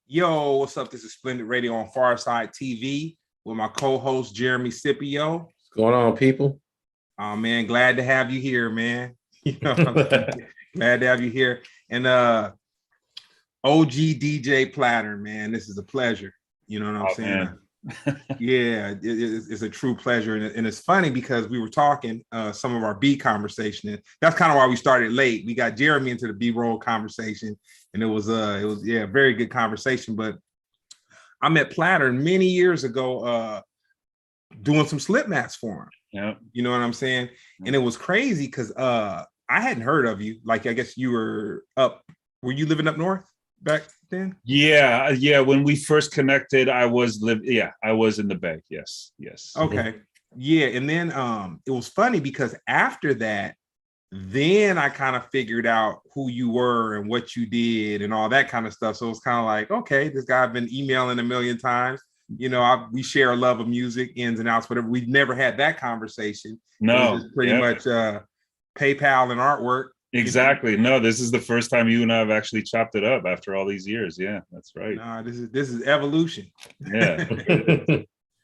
Yo, what's up? This is Splendid Radio on Pharcyde TV with my co-host Jeremy Scipio. What's going on, people? Oh man, glad to have you here, man. Glad to have you here. And OG DJ Platurn, man, this is a pleasure. You know what I'm saying? Yeah, it's a true pleasure, and it's funny because we were talking some of our B conversation, and that's kind of why we started late. We got Jeremy into the B-roll conversation, and it was a very good conversation. But I met Platurn many years ago doing some slip mats for him. Yeah, you know what I'm saying? And it was crazy because I hadn't heard of you. Like, I guess you were you living up north back then? Yeah. When we first connected, I was in the Bay. Yes. Okay. Yeah. And then it was funny because after that, then I kind of figured out who you were and what you did and all that kind of stuff. So it was kind of like, okay, this guy I've been emailing a million times. You know, we share a love of music, ins and outs, whatever. We've never had that conversation. No, it was just pretty much PayPal and artwork. Exactly. No, this is the first time you and I have actually chopped it up after all these years. Yeah, that's right. Nah, this is evolution. Yeah.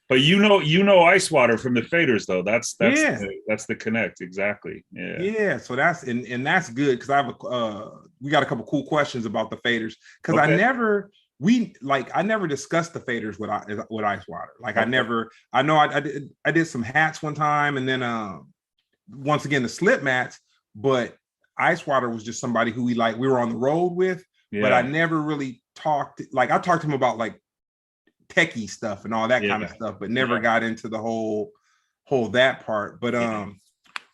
But you know Ice Water from the Faders, though. That's the connect. Exactly. Yeah. Yeah. So that's and that's good because I have we got a couple cool questions about the Faders because Okay. I never discussed the Faders with Ice Water. Like, okay. I did some hats one time, and then once again the slip mats, but Ice Water was just somebody who we were on the road with, but I never really talked. Like, I talked to him about like techie stuff and all that kind of stuff, but never got into the whole that part. But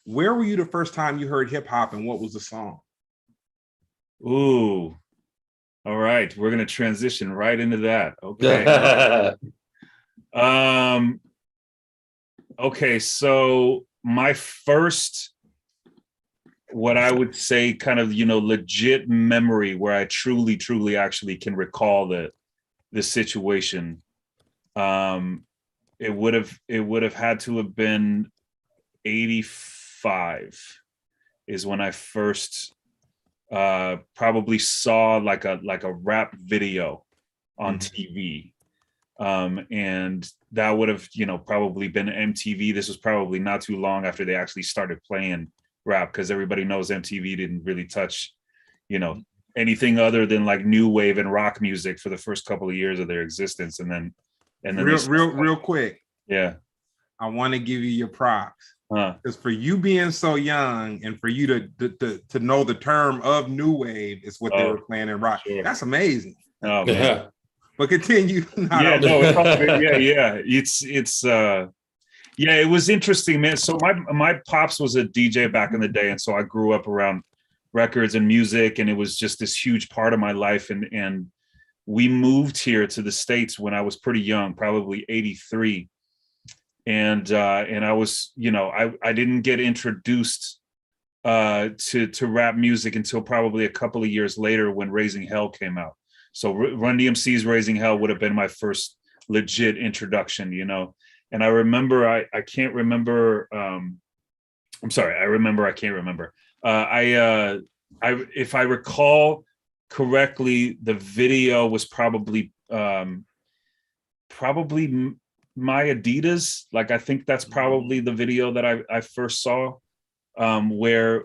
where were you the first time you heard hip hop, and what was the song? Ooh, all right, we're gonna transition right into that. Okay. Okay, so my first, what I would say, kind of, legit memory where I truly actually can recall the situation. It would have had to have been 85 is when I first probably saw like a rap video on TV. And that would have, probably been MTV. This was probably not too long after they actually started playing rap, because everybody knows MTV didn't really touch, anything other than like new wave and rock music for the first couple of years of their existence. And then real quick. Yeah. I want to give you your props. Because for you being so young and for you to know the term of new wave is what they were playing in rock. Sure. That's amazing. Oh, man. But continue. It was interesting, man. So my pops was a DJ back in the day, and so I grew up around records and music, and it was just this huge part of my life. And we moved here to the States when I was pretty young, probably 83. And I was, I didn't get introduced to rap music until probably a couple of years later when Raising Hell came out. So Run DMC's Raising Hell would have been my first legit introduction, And I remember, I can't remember. I'm sorry, I remember, I can't remember. If I recall correctly, the video was probably My Adidas. Like, I think that's probably the video that I first saw, where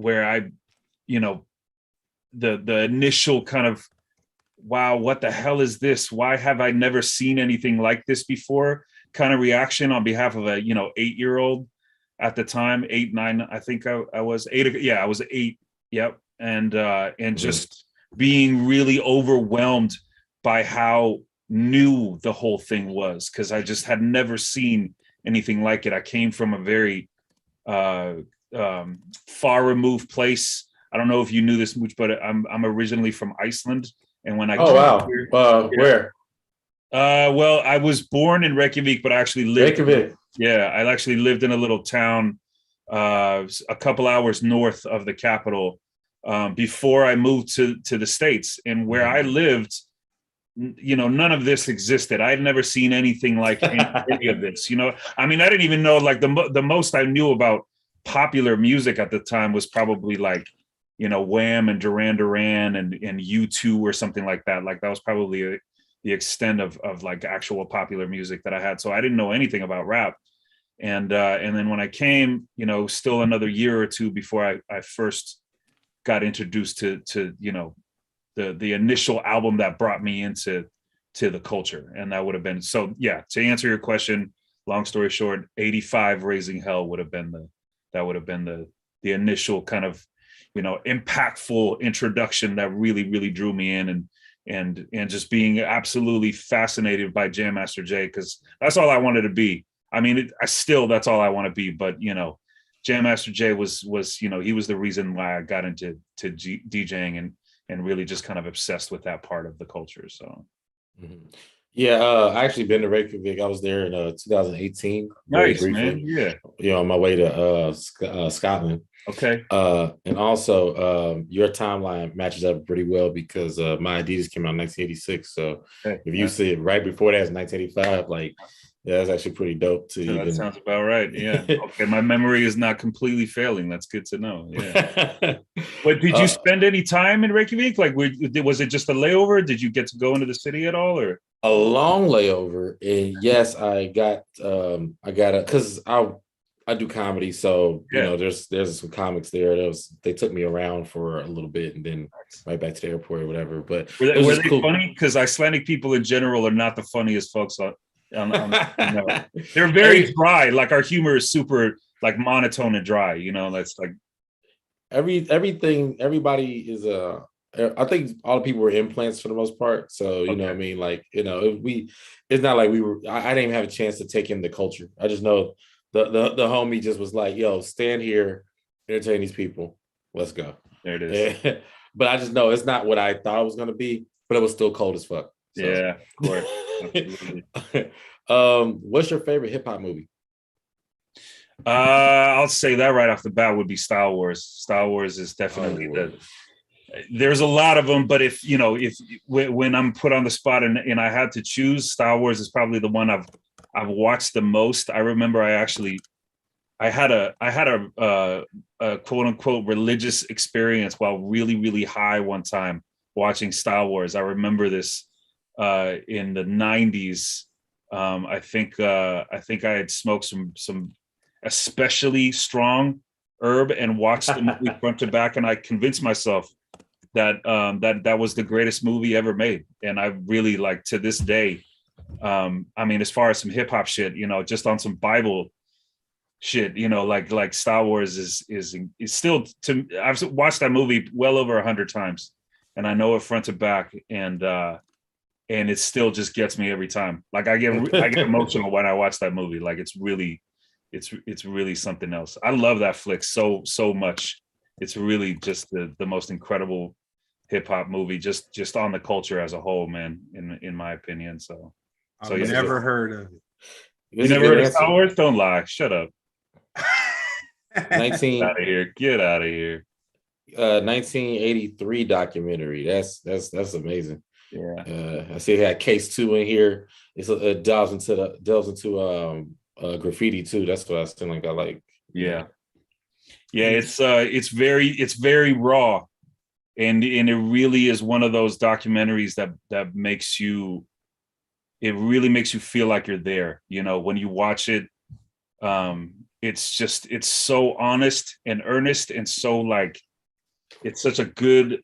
I, the initial kind of, wow, what the hell is this? Why have I never seen anything like this before? Kind of reaction on behalf of a 8-year-old at the time, 8, 9. I think I was 8. Yeah, I was 8. Yep, and just being really overwhelmed by how new the whole thing was, because I just had never seen anything like it. I came from a very far removed place. I don't know if you knew this much, but I'm originally from Iceland. And when I here, where? Well, I was born in Reykjavik, but I actually lived. Reykjavik. Yeah, I actually lived in a little town a couple hours north of the capital before I moved to the States. And where I lived, none of this existed. I had never seen anything like any of this. I mean, I didn't even know, like, the most I knew about popular music at the time was probably like Wham and Duran and U2 or something like that. Like that was probably the extent of like actual popular music that I had. So I didn't know anything about rap. And then when I came, still another year or two before I first got introduced to the initial album that brought me into the culture. And that would have been, so yeah, to answer your question, long story short, 85 Raising Hell would have been the initial kind of, impactful introduction that really, really drew me in, and just being absolutely fascinated by Jam Master Jay, because that's all I wanted to be. I mean, that's all I want to be. But, Jam Master Jay was, he was the reason why I got into DJing and really just kind of obsessed with that part of the culture. So. Mm-hmm. Yeah, I actually been to Reykjavik. I was there in 2018. Nice, briefly, man. Yeah. On my way to Scotland. Okay. And also, your timeline matches up pretty well because my Adidas came out in 1986. So if you see it right before that is 1985, like, yeah, that's actually pretty dope to That sounds about right. Yeah. Okay. My memory is not completely failing. That's good to know. Yeah. But did you spend any time in Reykjavik? Like, was it just a layover? Did you get to go into the city at all, or a long layover? And yes, I got because I do comedy, so there's some comics there. They took me around for a little bit and then right back to the airport or whatever. But were they cool. Funny? Because Icelandic people in general are not the funniest folks on they're very dry. Like our humor is super like monotone and dry. That's like everybody is I think all the people were implants for the most part. So know what I mean, like it's not like I didn't even have a chance to take in the culture. I just know the homie just was like, yo, stand here, entertain these people, let's go. There it is. But I just know it's not what I thought it was going to be, but it was still cold as fuck. So. Yeah, of course. Absolutely. What's your favorite hip hop movie? I'll say that right off the bat would be Star Wars. Star Wars is definitely there's a lot of them, but if when I'm put on the spot and I had to choose, Star Wars is probably the one I've watched the most. I remember I had a quote unquote religious experience while really, really high one time watching Star Wars. I remember this in the 90s. I think I had smoked some especially strong herb and watched the movie front to back, and I convinced myself that that was the greatest movie ever made. And I really, like, to this day, I mean, as far as some hip hop shit, just on some Bible shit, like Star Wars is still, I've watched that movie well over 100 times, and I know it front to back, and it still just gets me every time. Like I get emotional when I watch that movie. Like it's really something else. I love that flick so much. It's really just the most incredible hip hop movie, just on the culture as a whole, man. In my opinion, so I've never heard of it. You never heard of Star Wars? Don't lie. Shut up. 19 out of here. Get out of here. 1983 documentary. That's amazing. Yeah. I see it had Case 2 in here. It delves into graffiti too. That's what I still like. I like. Yeah. It's very raw, and it really is one of those documentaries that makes you. It really makes you feel like you're there. When you watch it, it's so honest and earnest, and so like, it's such a good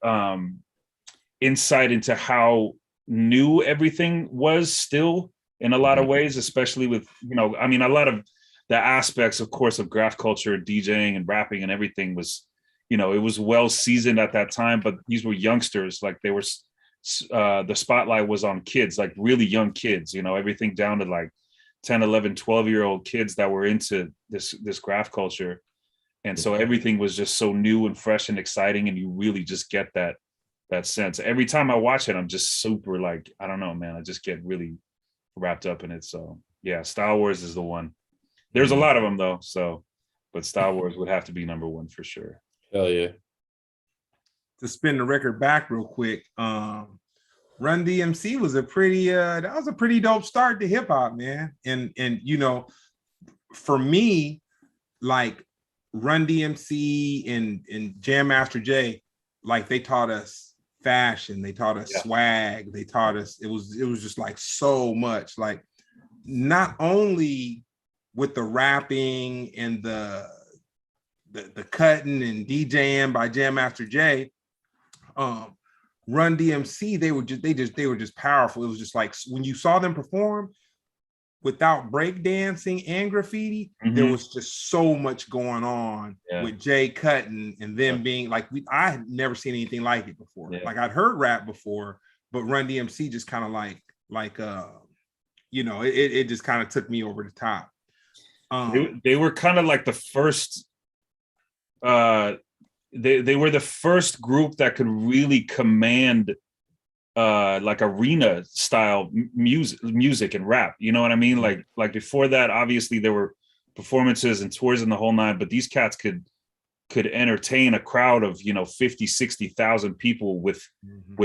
insight into how new everything was still in a lot of ways, especially with, I mean, a lot of the aspects, of course, of graph culture, DJing and rapping and everything was, it was well seasoned at that time, but these were youngsters. Like they were, the spotlight was on kids, like really young kids, everything down to like 10, 11, 12-year-old kids that were into this graph culture. And so everything was just so new and fresh and exciting. And you really just get that sense. Every time I watch it, I'm just super, like, I don't know, man, I just get really wrapped up in it. So yeah, Star Wars is the one. There's a lot of them though. So, but Star Wars would have to be number one for sure. Hell yeah. To spin the record back real quick, Run DMC was a pretty dope start to hip hop, man. And for me, like Run DMC and Jam Master Jay, like they taught us fashion, they taught us swag, they taught us, it was just like so much, like not only with the rapping and the cutting and DJing by Jam Master Jay, Run DMC, they were just powerful. It was just like when you saw them perform without breakdancing and graffiti, there was just so much going on with Jay cutting and them being like, I had never seen anything like it before. Like I'd heard rap before, but Run DMC just kind of like you know, it just kind of took me over the top. They were kind of like the first. They were the first group that could really command like arena style music and rap, you know what I mean? Like before that, obviously there were performances and tours in the whole nine, but these cats could entertain a crowd of, you know, 50, 60,000 people with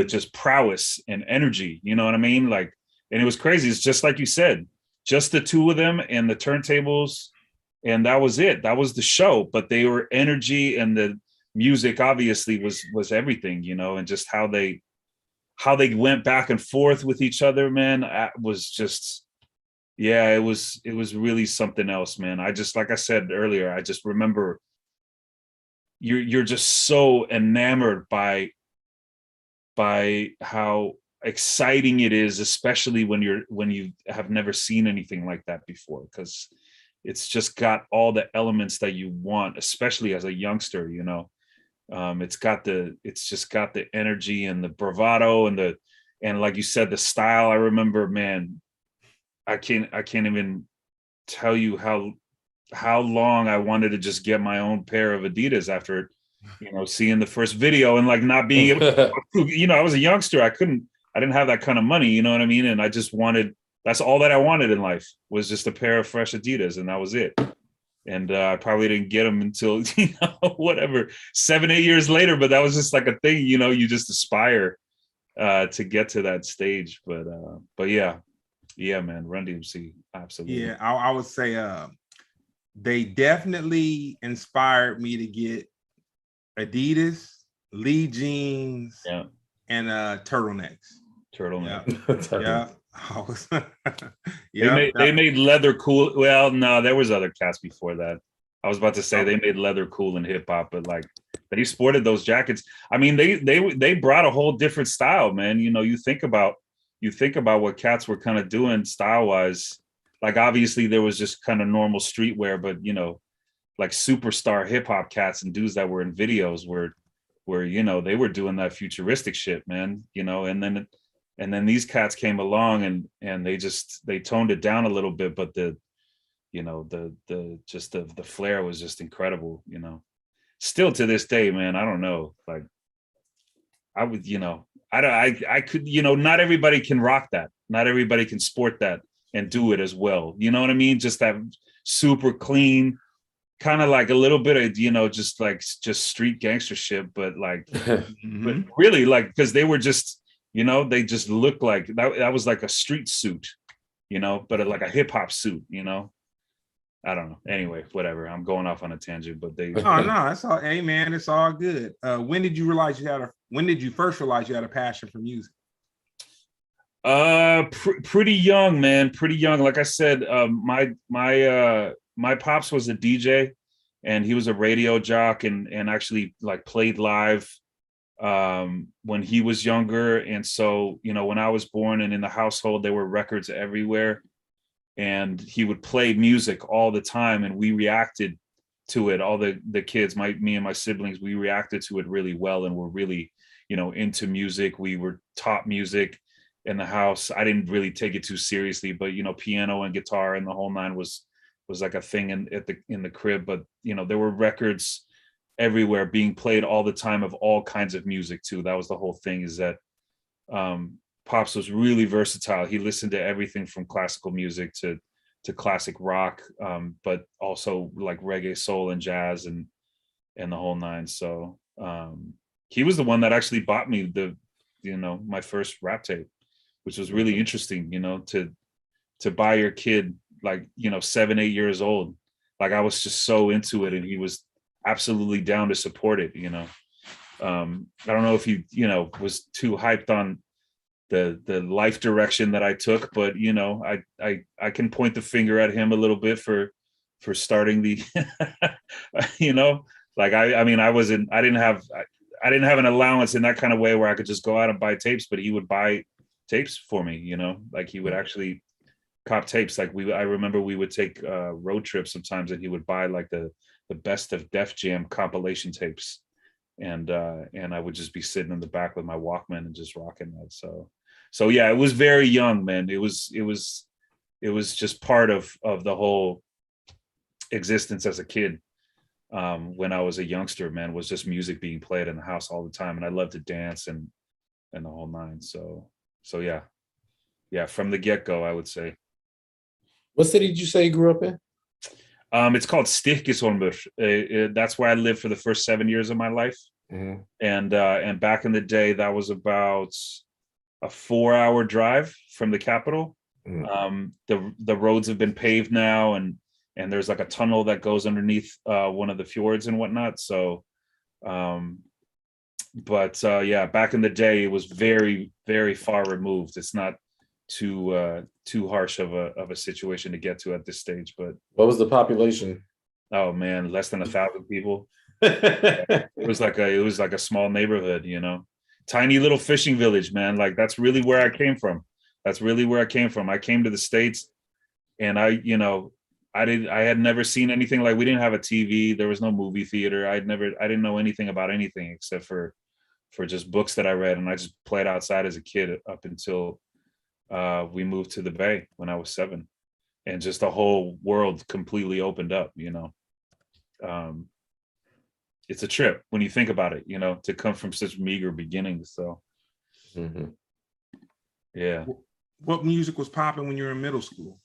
just prowess and energy, you know what I mean? Like, and it was crazy. It's just like you said, just the two of them and the turntables, and that was it. That was the show. But they were energy, and the music obviously was everything, you know, and just how they went back and forth with each other, man, was just, it was really something else, man. I just, like I said earlier, I just remember you're just so enamored by how exciting it is, especially when you have never seen anything like that before, because it's just got all the elements that you want, especially as a youngster, you know. It's just got the energy and the bravado and like you said, the style. I remember, man, I can't even tell you how long I wanted to just get my own pair of Adidas after, you know, seeing the first video and like not being able to, you know, I was a youngster. I didn't have that kind of money, you know what I mean? And I just that's all that I wanted in life, was just a pair of fresh Adidas, and that was it. And I probably didn't get them until, you know, whatever, 7-8 years later. But that was just like a thing, you know, you just aspire to get to that stage. But yeah, man, Run DMC, absolutely. Yeah, I would say they definitely inspired me to get Adidas, Lee jeans, and turtlenecks. Yeah. They made leather cool. Well, no, there was other cats before that. I was about to say they made leather cool in hip hop, but like they sported those jackets. I mean, they brought a whole different style, man. You know, you think about what cats were kind of doing style wise. Like obviously there was just kind of normal streetwear, but you know, like superstar hip hop cats and dudes that were in videos were you know, they were doing that futuristic shit, man. You know, and then these cats came along and they toned it down a little bit, but the flair was just incredible, you know. Still to this day, man, I don't know. Like I would, you know, I could, you know, not everybody can rock that. Not everybody can sport that and do it as well. You know what I mean? Just that super clean, kind of like a little bit of, you know, just street gangster shit, but like, but really like, because they were just, you know, they just looked like that was like a street suit, you know, but like a hip hop suit, you know. I don't know. Anyway, whatever. I'm going off on a tangent, but they. Oh no, it's all. Hey man, it's all good. When did you first realize you had a passion for music? Pretty young, man. Pretty young. Like I said, my pops was a DJ, and he was a radio jock, and actually like played live when he was younger. And so, you know, when I was born and in the household, there were records everywhere, and he would play music all the time, and we reacted to it. All the kids, me and my siblings, we reacted to it really well, and were really, you know, into music. We were taught music in the house. I didn't really take it too seriously, but you know, piano and guitar and the whole nine was like a thing in the crib. But you know, there were records everywhere being played all the time of all kinds of music too. That was the whole thing, is that Pops was really versatile. He listened to everything from classical music to classic rock, but also like reggae, soul, and jazz and the whole nine. So he was the one that actually bought me my first rap tape, which was really interesting, you know, to buy your kid like, you know, 7-8 years old. Like I was just so into it, and he was absolutely down to support it, you know. I don't know if he, was too hyped on the life direction that I took, but I can point the finger at him a little bit for starting the, like I mean I didn't have an allowance in that kind of way where I could just go out and buy tapes, but he would buy tapes for me, like he would actually cop tapes. Like I remember we would take road trips sometimes, and he would buy like the best of Def Jam compilation tapes, and I would just be sitting in the back with my Walkman and just rocking that. So yeah, it was very young, man. It was just part of the whole existence as a kid. When I was a youngster, man, was just music being played in the house all the time, and I loved to dance and the whole nine. So yeah, from the get-go, I would say. What city did you say you grew up in? It's called Stirkisholmer. That's where I lived for the first 7 years of my life. Mm-hmm. And back in the day, that was about a 4-hour drive from the capital. Mm-hmm. The roads have been paved now, and there's like a tunnel that goes underneath one of the fjords and whatnot. So, yeah, back in the day, it was very, very far removed. It's not too harsh of a situation to get to at this stage. But what was the population? Oh man, less than 1,000 people. It was like a small neighborhood, tiny little fishing village, man. Like that's really where I came from. I came to the States, and I had never seen anything. Like we didn't have a TV. There was no movie theater. I didn't know anything about anything except for just books that I read. And I just played outside as a kid up until we moved to the Bay when I was 7, and just the whole world completely opened up, it's a trip when you think about it, to come from such meager beginnings. So, mm-hmm. Yeah. What music was popping when you were in middle school?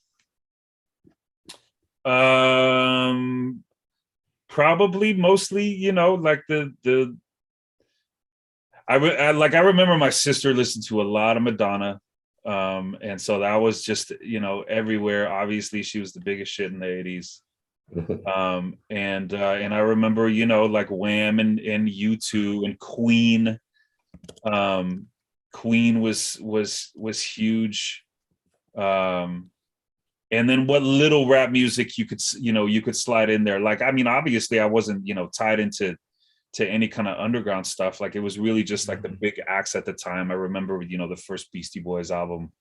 Probably mostly, like I remember my sister listened to a lot of Madonna. And so that was just, everywhere. Obviously she was the biggest shit in the 80s. And I remember, like Wham and U2 and Queen. Queen was huge. And then what little rap music you could slide in there. Like, I mean, obviously I wasn't, tied into any kind of underground stuff. Like it was really just like the big acts at the time. I remember, the first Beastie Boys album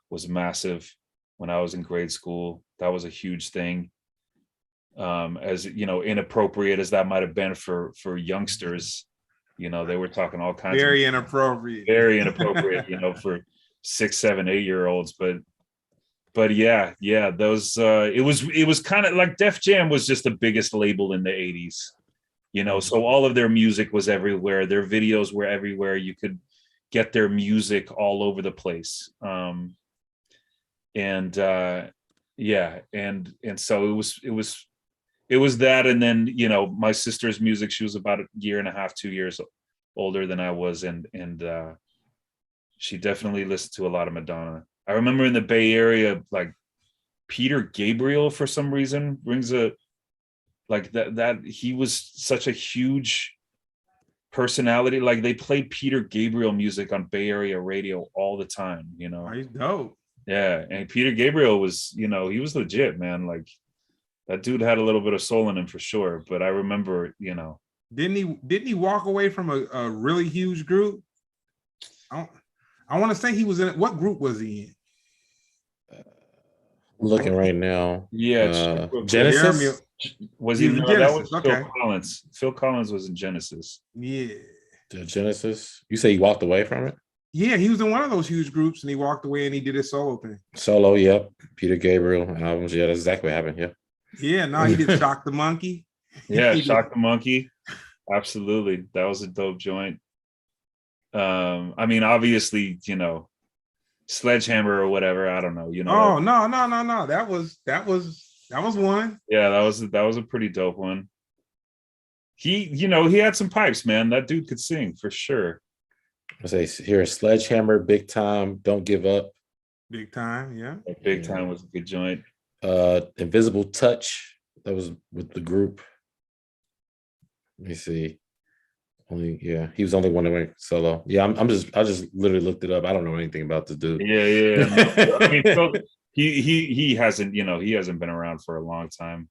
was massive when I was in grade school. That was a huge thing. As inappropriate as that might have been for youngsters, they were talking all kinds very of inappropriate, for 6, 7, 8-year-olds. But yeah, those it was kind of like Def Jam was just the biggest label in the 80s. So all of their music was everywhere. Their videos were everywhere. You could get their music all over the place. And so it was that. And then, my sister's music, she was about 1.5 2 years older than I was. And she definitely listened to a lot of Madonna. I remember in the Bay Area, like Peter Gabriel, for some reason, brings that he was such a huge personality. Like they played Peter Gabriel music on Bay Area radio all the time, He's dope. Yeah. And Peter Gabriel was, he was legit, man. Like that dude had a little bit of soul in him for sure. But I remember, Didn't he walk away from a really huge group? I want to say he was in, what group was he in? Looking right now. Yeah. Genesis? Was he? No, that was okay. Phil Collins. Phil Collins was in Genesis. Yeah. The Genesis? You say he walked away from it? Yeah, he was in one of those huge groups and he walked away and he did his solo thing. Solo, yep. Peter Gabriel albums. Yeah, that's exactly what happened. Yeah. Yeah, no, he did Shock the Monkey. Yeah, Shock the Monkey. Absolutely. That was a dope joint. I mean, obviously, Sledgehammer or whatever. I don't know. Oh, no. That was one. Yeah, that was a pretty dope one. He had some pipes, man. That dude could sing for sure. I say here, Sledgehammer, Big Time, Don't Give Up. Big Time, yeah. Big Time was a good joint. Invisible Touch. That was with the group. Let me see. He was the only one that went solo. Yeah, I just literally looked it up. I don't know anything about this dude. Yeah. No. I mean, Phil, he hasn't, he hasn't been around for a long time.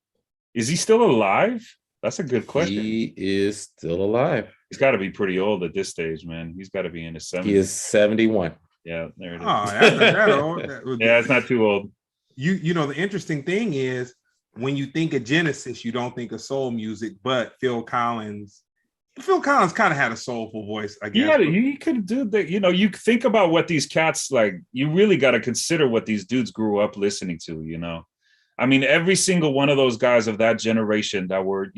Is he still alive? That's a good question. He is still alive. He's got to be pretty old at this stage, man. He's got to be in his 70s. He is 71. Yeah, there it is. Oh, that's not that old. Yeah, it's not too old. You know, the interesting thing is when you think of Genesis, you don't think of soul music, but Phil Collins kind of had a soulful voice, I guess. Yeah, he could do that. You think about what these cats like. You really got to consider what these dudes grew up listening to. I mean, every single one of those guys of that generation that were,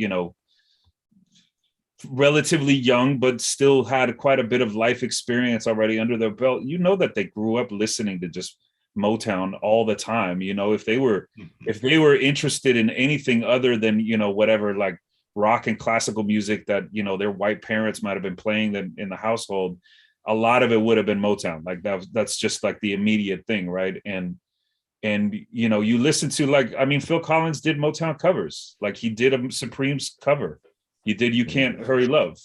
relatively young, but still had quite a bit of life experience already under their belt. That they grew up listening to just Motown all the time. If they were interested in anything other than, whatever, like rock and classical music that, their white parents might've been playing them in the household, a lot of it would have been Motown. Like that's just like the immediate thing. Right. And you listen to Phil Collins did Motown covers. Like he did a Supremes cover. He did You Can't Hurry Love,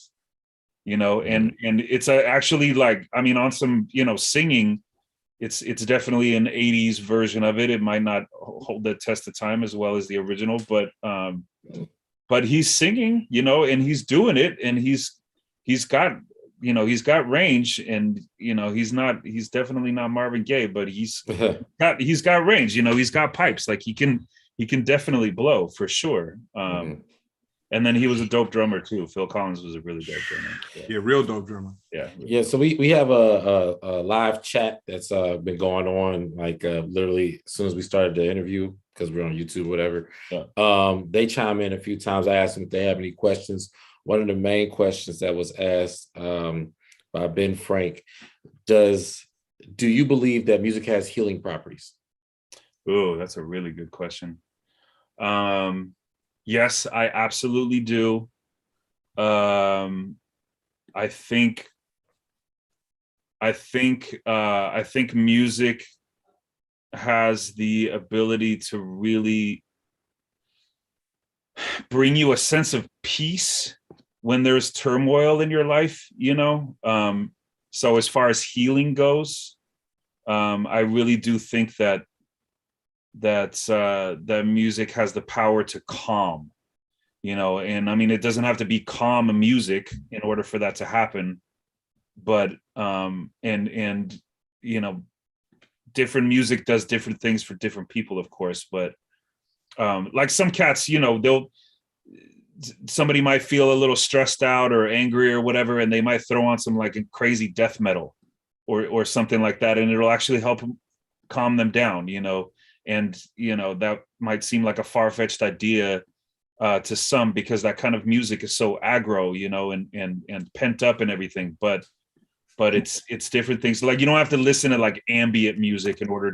and it's actually like, on some, singing, it's definitely an 80s version of it. It might not hold the test of time as well as the original, but he's singing, and he's doing it, and he's got range, and he's definitely not Marvin Gaye, but he's got range, he's got pipes, like he can definitely blow for sure. And then he was a dope drummer too. Phil Collins was a really dope drummer. Yeah, real dope drummer. Yeah. So we have a live chat that's been going on like literally as soon as we started the interview, because we're on YouTube, whatever. Yeah. They chime in a few times. I asked them if they have any questions. One of the main questions that was asked by Ben Frank: do you believe that music has healing properties? Oh, that's a really good question. Yes, I absolutely do. I think music has the ability to really bring you a sense of peace when there's turmoil in your life, so as far as healing goes, I really do think that music has the power to calm, and it doesn't have to be calm music in order for that to happen, but different music does different things for different people, of course, but like some cats, somebody might feel a little stressed out or angry or whatever, and they might throw on some like crazy death metal or something like that, and it'll actually help calm them down, and that might seem like a far-fetched idea to some, because that kind of music is so aggro, and pent up and everything, but it's different things. Like you don't have to listen to like ambient music in order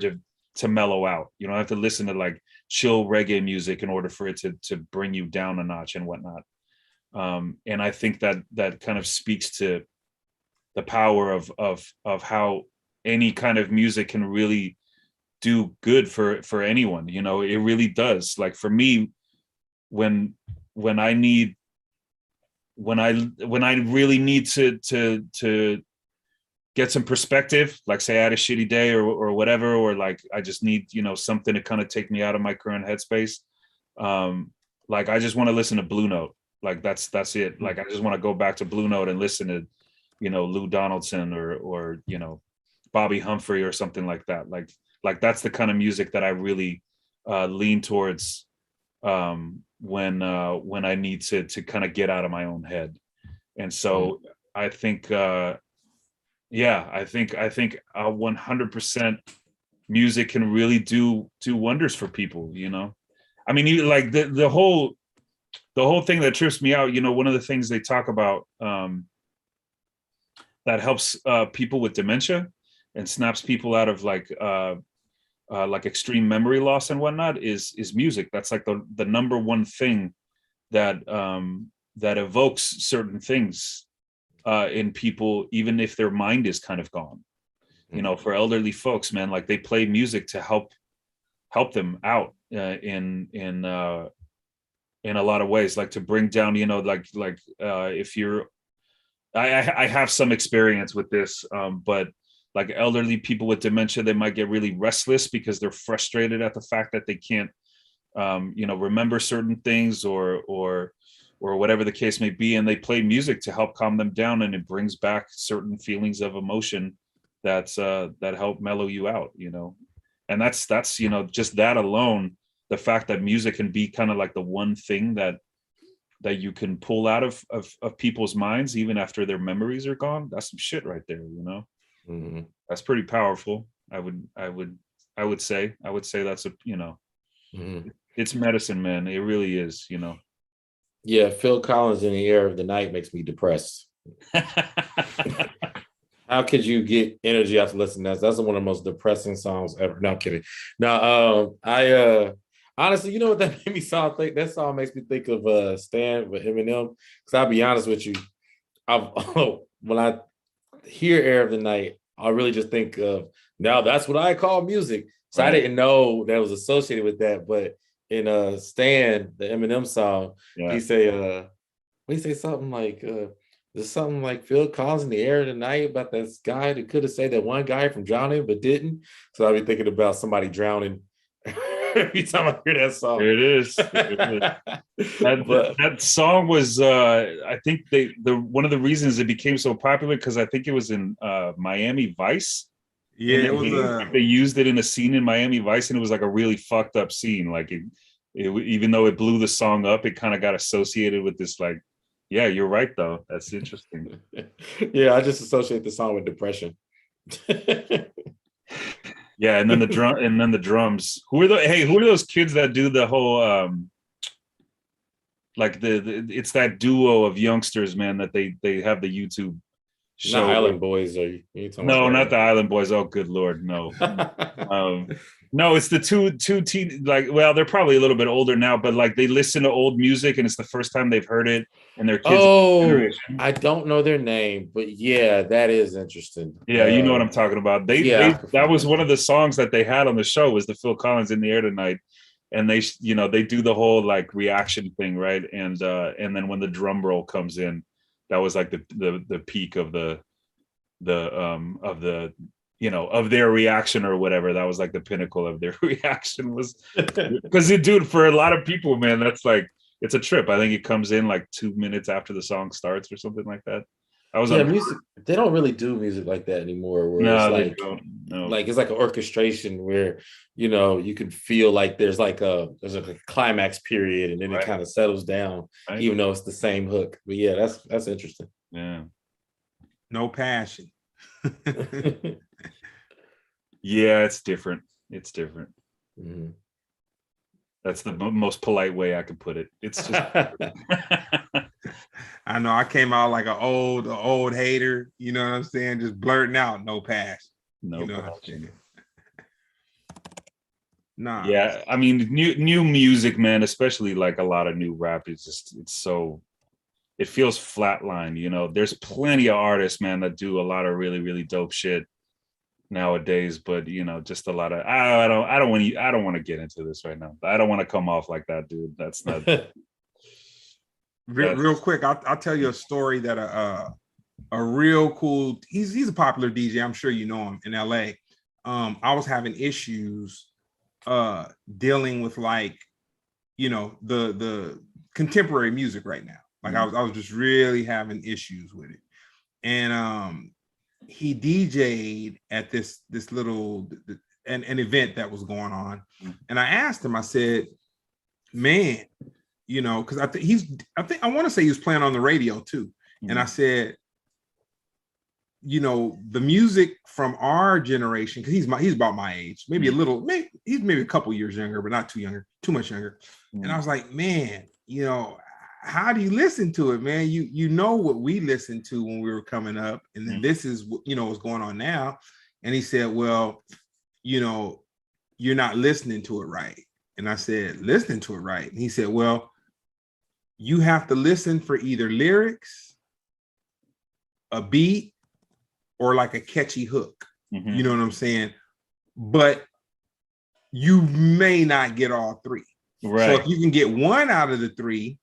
to mellow out. You don't have to listen to like chill reggae music in order for it to bring you down a notch and whatnot. And I think that kind of speaks to the power of how any kind of music can really do good for anyone. It really does. Like for me, when I really need to get some perspective, like say I had a shitty day or whatever, or like I just need, something to kind of take me out of my current headspace. Like I just want to listen to Blue Note. Like that's it. Like I just want to go back to Blue Note and listen to, Lou Donaldson or Bobby Humphrey or something like that. Like that's the kind of music that I really lean towards when I need to kind of get out of my own head. And so I think I think 100% music can really do wonders for people. I mean, like the whole thing that trips me out, one of the things they talk about that helps people with dementia and snaps people out of like extreme memory loss and whatnot is music. That's like the number one thing that evokes certain things in people, even if their mind is kind of gone. For elderly folks, man, like they play music to help them out in a lot of ways, like to bring down, if you're I have some experience with this, but like elderly people with dementia, they might get really restless because they're frustrated at the fact that they can't, remember certain things or whatever the case may be, and they play music to help calm them down, and it brings back certain feelings of emotion that help mellow you out, and that's just that alone, the fact that music can be kind of like the one thing that you can pull out of people's minds even after their memories are gone. That's some shit right there, Mm-hmm. That's pretty powerful. I would say that's Mm-hmm. it's medicine, man. It really is, Yeah, Phil Collins in the Air of the Night makes me depressed. How could you get energy after listening to that? That's one of the most depressing songs ever. No, I'm kidding. No, I honestly, you know what that made me think? That song makes me think of Stan with Eminem. Because I'll be honest with you, when I hear Air of the Night, I really just think of, now that's what I call music. So right. I didn't know that was associated with that. But in Stan, the Eminem song, he say something like there's something like Phil Collins in the Air of the Night about this guy that could have saved that one guy from drowning but didn't. So I'll be thinking about somebody drowning every time I hear that song. There it is. That song was I think one of the reasons it became so popular, because I think it was in Miami Vice. Yeah, it was. They used it in a scene in Miami Vice, and it was like a really fucked up scene. Like it even though it blew the song up, it kind of got associated with this. Like, yeah, you're right though. That's interesting. Yeah, I just associate the song with depression. Yeah, and then the drums. Who are those kids that do the whole like it's that duo of youngsters, man, that they have the YouTube show. Not Island Boys, are you talking No, about not the Island Boys. Oh, good Lord, no. No, it's the two teen, like, well, they're probably a little bit older now, but like they listen to old music and it's the first time they've heard it, and their kids. Oh, I don't know their name, but yeah, that is interesting. Yeah, you know what I'm talking about. That was one of the songs that they had on the show, was the Phil Collins In the Air Tonight, and they do the whole like reaction thing, right? And then when the drum roll comes in, that was like the peak of of their reaction or whatever. That was like the pinnacle of their reaction, was because dude, for a lot of people, man, that's like, it's a trip. I think it comes in like 2 minutes after the song starts or something like that. Music. They don't really do music like that anymore. Where no, it's like, they don't. No. Like it's like an orchestration where you can feel like there's like a climax period, and then it kind of settles down, even though it's the same hook. But yeah, that's interesting. Yeah, no passion. Yeah, it's different. It's different. Mm-hmm. That's the most polite way I could put it. It's just. I know I came out like an old hater. You know what I'm saying? Just blurting out, no passion. No passion. Nah. Yeah, I mean, new music, man, especially like a lot of new rap, it feels flatlined. There's plenty of artists, man, that do a lot of really, really dope shit nowadays, but just a lot of I don't want to get into this right now. I don't want to come off like that, dude. That's not real quick. I'll tell you a story that a real cool, he's a popular DJ, I'm sure you know him, in LA. I was having issues dealing with like the contemporary music right now. Like I was just really having issues with it. And he DJ'd at this little an event that was going on, and I asked him. I said, "Man, because I want to say he was playing on the radio too." And I said, the music from our generation, because he's about my age, maybe a little, he's maybe a couple years younger, but not too much younger. And I was like, man, how do you listen to it, man? You know what we listened to when we were coming up, and then this is what's going on now. And he said, well, you're not listening to it right. And I said, listening to it right. And he said, well, you have to listen for either lyrics, a beat, or like a catchy hook. Mm-hmm. You know what I'm saying? But you may not get all three. Right. So if you can get one out of the three,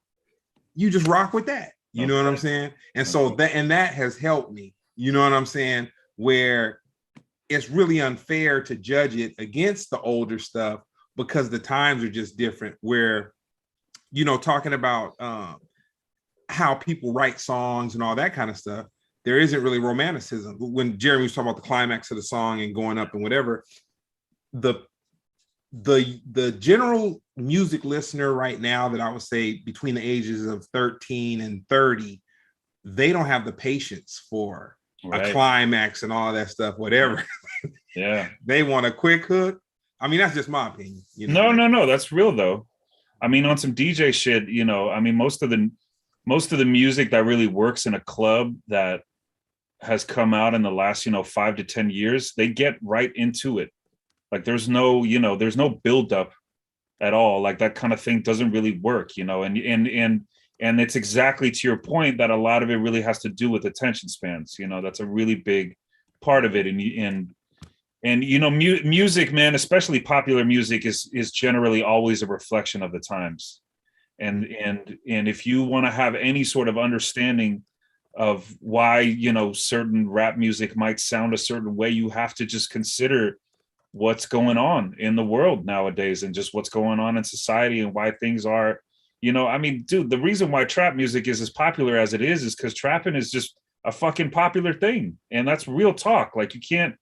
you just rock with that. You know what I'm saying? And so that has helped me. You know what I'm saying? Where it's really unfair to judge it against the older stuff because the times are just different. Where, you know, talking about how people write songs and all that kind of stuff, there isn't really romanticism. When Jeremy was talking about the climax of the song and going up and whatever, the general music listener right now that I would say between the ages of 13 and 30, they don't have the patience for a climax and all that stuff, whatever. Yeah. They want a quick hook. I mean, that's just my opinion. You know? No, that's real though. I mean, on some DJ shit, you know, I mean, most of the music that really works in a club that has come out in the last, 5 to 10 years, they get right into it. Like there's no buildup at all. Like that kind of thing doesn't really work, and it's exactly to your point that a lot of it really has to do with attention spans. That's a really big part of it. Music, man, especially popular music is generally always a reflection of the times. And if you want to have any sort of understanding of why, certain rap music might sound a certain way, you have to just consider what's going on in the world nowadays and just what's going on in society and why things are, I mean, dude, the reason why trap music is as popular as it is because trapping is just a fucking popular thing. And that's real talk. Like you can't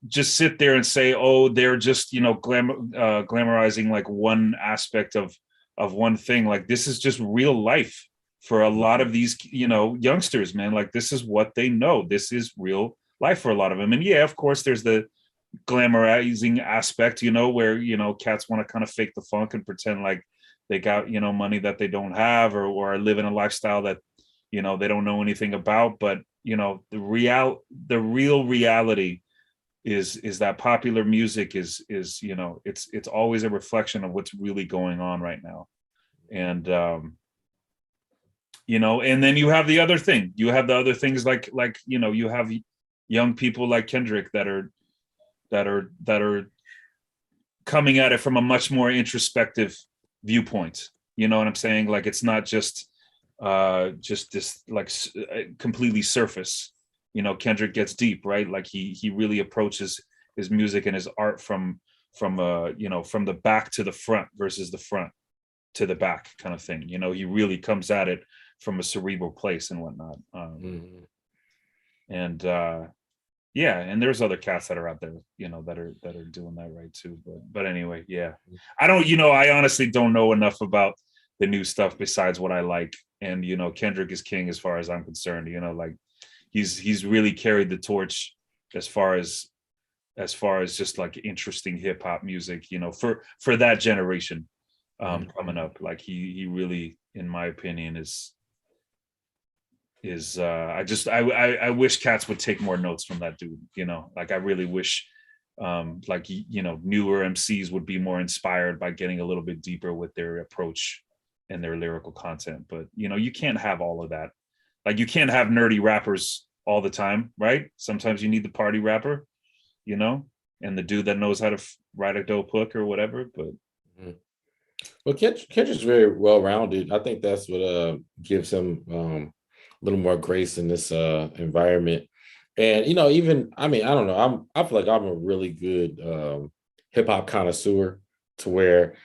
just sit there and say, oh, they're just, glamorizing like one aspect of one thing. Like this is just real life for a lot of these, youngsters, man. Like this is what they know. This is real life for a lot of them. And yeah, of course, there's the glamorizing aspect, where, cats want to kind of fake the funk and pretend like they got, money that they don't have or are living a lifestyle that, they don't know anything about. But, the real reality is that popular music is it's always a reflection of what's really going on right now. And, and then you have the other thing. You have the other things like you have young people like Kendrick that are coming at it from a much more introspective viewpoint. You know what I'm saying? Like it's not just this like completely surface. Kendrick gets deep, right? Like he really approaches his music and his art from the back to the front versus the front to the back kind of thing. He really comes at it from a cerebral place and whatnot. And yeah, and there's other cats that are out there, that are doing that right too. But anyway, yeah, I honestly don't know enough about the new stuff besides what I like. And Kendrick is king as far as I'm concerned. Like he's really carried the torch as far as just like interesting hip hop music, for that generation coming up. Like he really, in my opinion, is I wish cats would take more notes from that dude. Like I really wish newer MCs would be more inspired by getting a little bit deeper with their approach and their lyrical content. But you can't have all of that. Like you can't have nerdy rappers all the time, right? Sometimes you need the party rapper, and the dude that knows how to write a dope hook or whatever. But well, Kendrick's very well rounded. I think that's what gives him a little more grace in this environment. And even I don't know, I feel like I'm a really good hip hop connoisseur to where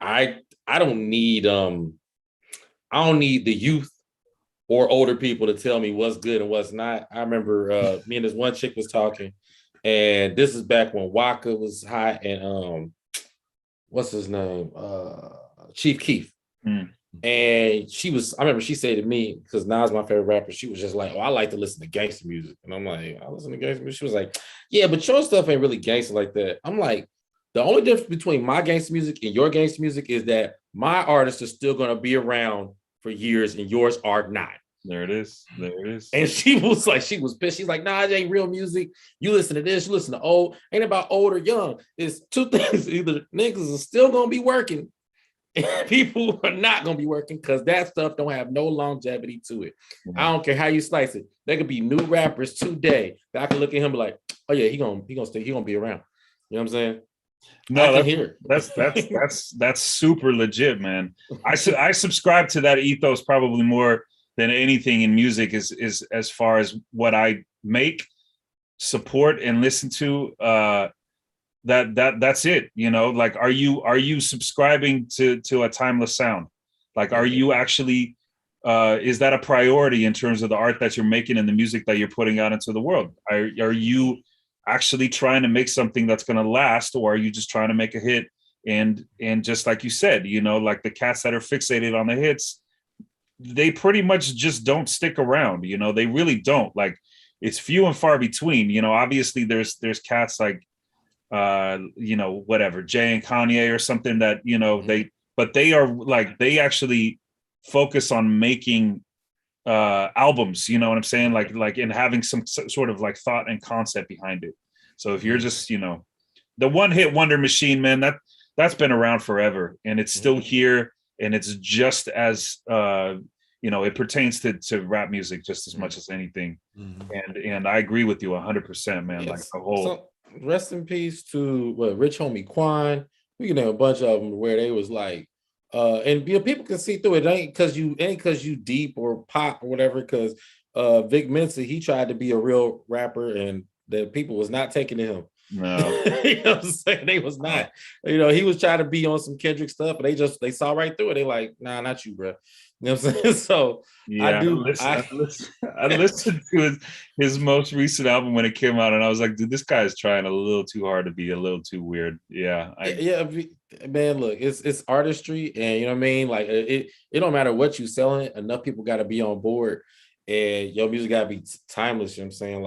I don't need the youth or older people to tell me what's good and what's not. I remember me and this one chick was talking, and this is back when Waka was hot and what's his name? Chief Keef. And I remember she said to me, because Nas my favorite rapper, she was just like, oh, I like to listen to gangster music. And I'm like, I listen to gangster music. She was like, yeah, but your stuff ain't really gangster like that. I'm like, the only difference between my gangster music and your gangster music is that my artists are still going to be around for years and yours are not. There it is. And she was pissed. She's like, nah, it ain't real music. You listen to this, you listen to old. Ain't about old or young. It's two things. Either niggas are still going to be working and people are not going to be working because that stuff don't have no longevity to it. Mm-hmm. I don't care how you slice it. There could be new rappers today that I can look at him and be like, oh yeah, he gonna be around. You know what I'm saying? No, hear. That's super legit, man. I subscribe to that ethos probably more than anything in music is as far as what I make, support, and listen to. That's it. You know, like, are you subscribing to a timeless sound? Like, are you actually? Is that a priority in terms of the art that you're making and the music that you're putting out into the world? Are you actually trying to make something that's going to last, or are you just trying to make a hit? And just like you said, you know, like the cats that are fixated on the hits, they pretty much just don't stick around. You know, they really don't. Like, it's few and far between. You know, obviously there's cats like you know, whatever, Jay and Kanye or something that, you know, they actually focus on making albums, you know what I'm saying? Like and having some sort of like thought and concept behind it. So if you're just, you know, the one hit wonder machine, man, that's been around forever, and it's still here, and it's just as you know, it pertains to rap music just as much as anything. And I agree with you 100%, man. Yes. Like the whole. So, rest in peace to Rich Homie Quan. We can name a bunch of them where they was like, and you know, people can see through it. It ain't because you deep or pop or whatever. Because Vic Mensa, he tried to be a real rapper, and the people was not taking to him. No, you know what I'm saying? They was not. You know, he was trying to be on some Kendrick stuff, but they saw right through it. They like, nah, not you, bro. You know what I'm saying? So yeah, I listened to his most recent album when it came out, and I was like, dude, this guy is trying a little too hard to be a little too weird. Yeah, man. Look, it's artistry, and you know what I mean. Like it don't matter what you selling. Enough people got to be on board, and your music got to be timeless. You know what I'm saying?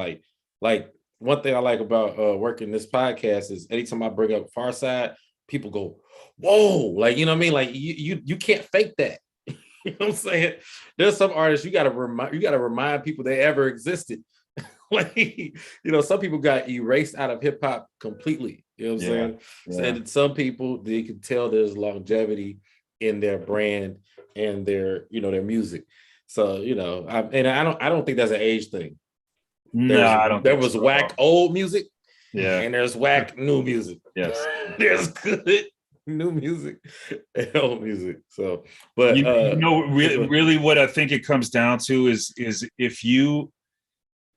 Like one thing I like about working this podcast is anytime I bring up Pharcyde, people go, whoa, like, you know what I mean? Like you can't fake that. You know what I'm saying? There's some artists you gotta remind people they ever existed. Like, you know, some people got erased out of hip hop completely. You know what I'm saying? Yeah. And some people, they can tell there's longevity in their brand and their, you know, their music. So, you know, I don't think that's an age thing. No, I don't. There was whack old music, yeah, and there's whack new music. Yes, there's good new music and old music. So, but you know, really, what I think it comes down to is if you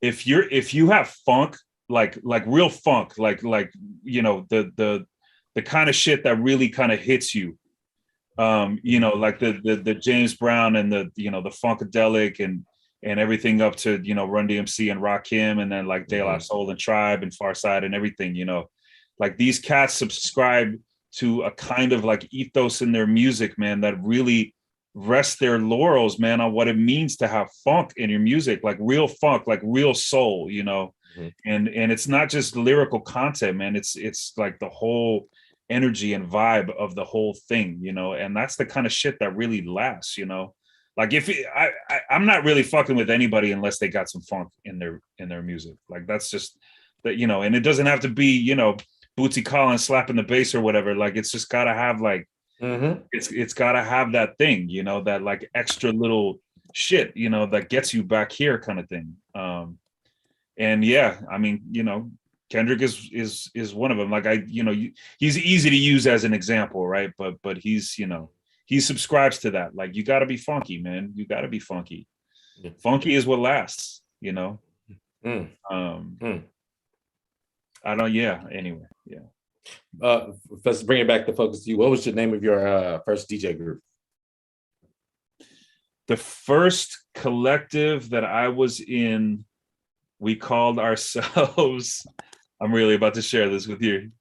have funk, like real funk, like you know, the kind of shit that really kind of hits you, you know, like the James Brown and the, you know, the Funkadelic and everything up to, you know, Run DMC and Rakim, and then like De La Soul and Tribe and Pharcyde and everything, you know, like these cats subscribe to a kind of like ethos in their music, man, that really rest their laurels, man, on what it means to have funk in your music, like real funk, like real soul, you know. And it's not just lyrical content, man, it's like the whole energy and vibe of the whole thing, you know, and that's the kind of shit that really lasts, you know. Like if I'm not really fucking with anybody unless they got some funk in their music. Like that's just that, you know, and it doesn't have to be, you know, Bootsy Collins slapping the bass or whatever. Like it's just gotta have like it's gotta have that thing, you know, that like extra little shit, you know, that gets you back here kind of thing. And yeah, I mean, you know, Kendrick is one of them. Like you know, he's easy to use as an example, right? But he's, you know, he subscribes to that. Like, you got to be funky, man. You got to be funky. Yeah. Funky is what lasts, you know? I don't, yeah, anyway, yeah. Let's bring it back to focus to you. What was the name of your first DJ group? The first collective that I was in, we called ourselves, I'm really about to share this with you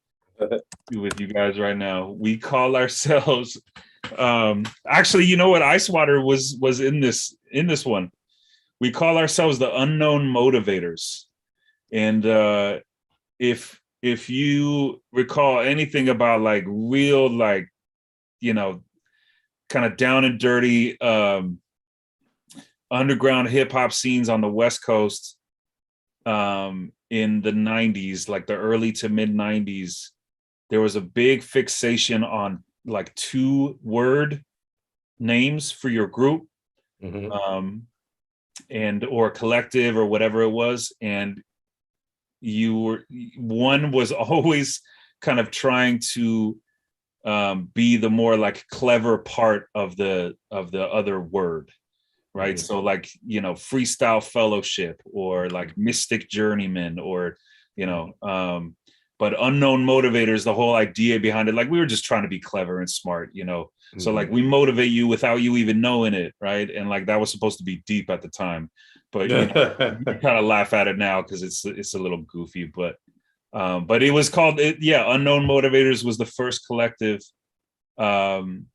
guys right now. We call ourselves, actually, you know what? Icewater was in this one. We call ourselves the Unknown Motivators. And if you recall anything about like real, like, you know, kind of down and dirty underground hip hop scenes on the West Coast in the 90s, like the early to mid 90s, there was a big fixation on like 2-word names for your group, and or collective or whatever it was, and one was always kind of trying to be the more like clever part of the other word, right? Mm-hmm. So like, you know, freestyle fellowship or like mystic journeyman or, you know, but unknown motivators, the whole idea behind it, like we were just trying to be clever and smart, you know. Mm-hmm. So like we motivate you without you even knowing it, right? And like that was supposed to be deep at the time, but you know, you kind of laugh at it now because it's a little goofy, but it was called Unknown Motivators was the first collective, and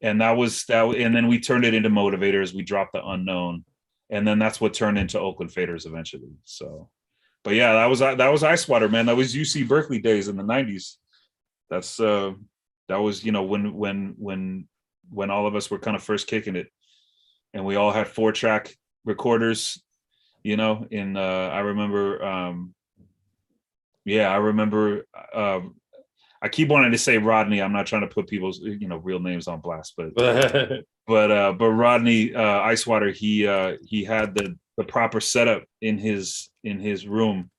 that was that, and then we turned it into Motivators. We dropped the Unknown, and then that's what turned into Oakland Faders eventually. So, but yeah, that was Ice Water, man. That was UC Berkeley days in the '90s. That was, you know, when all of us were kind of first kicking it, and we all had 4-track recorders, you know. In I remember. I keep wanting to say Rodney. I'm not trying to put people's, you know, real names on blast, but Rodney Icewater, he had the proper setup in his room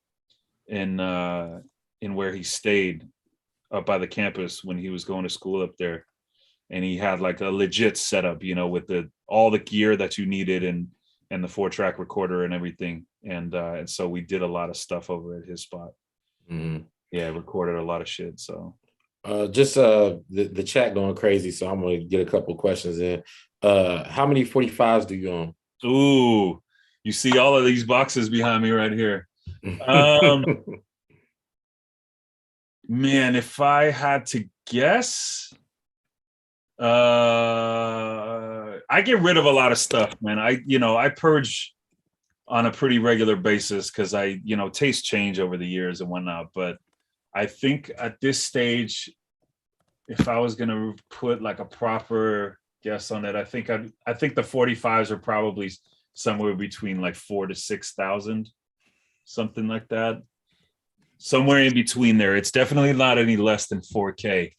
in where he stayed up by the campus when he was going to school up there, and he had like a legit setup, you know, with all the gear that you needed and the 4-track recorder and everything, and so we did a lot of stuff over at his spot. Mm-hmm. Yeah, recorded a lot of shit. So the chat going crazy, so I'm gonna get a couple questions in. How many 45s do you own? Ooh, you see all of these boxes behind me right here. Man, if I had to guess, I get rid of a lot of stuff, man. I purge on a pretty regular basis because tastes change over the years and whatnot. But I think at this stage, if I was gonna put like a proper guess on it, I think the 45s are probably somewhere between like 4,000 to 6,000, something like that. Somewhere in between there. It's definitely not any less than 4K,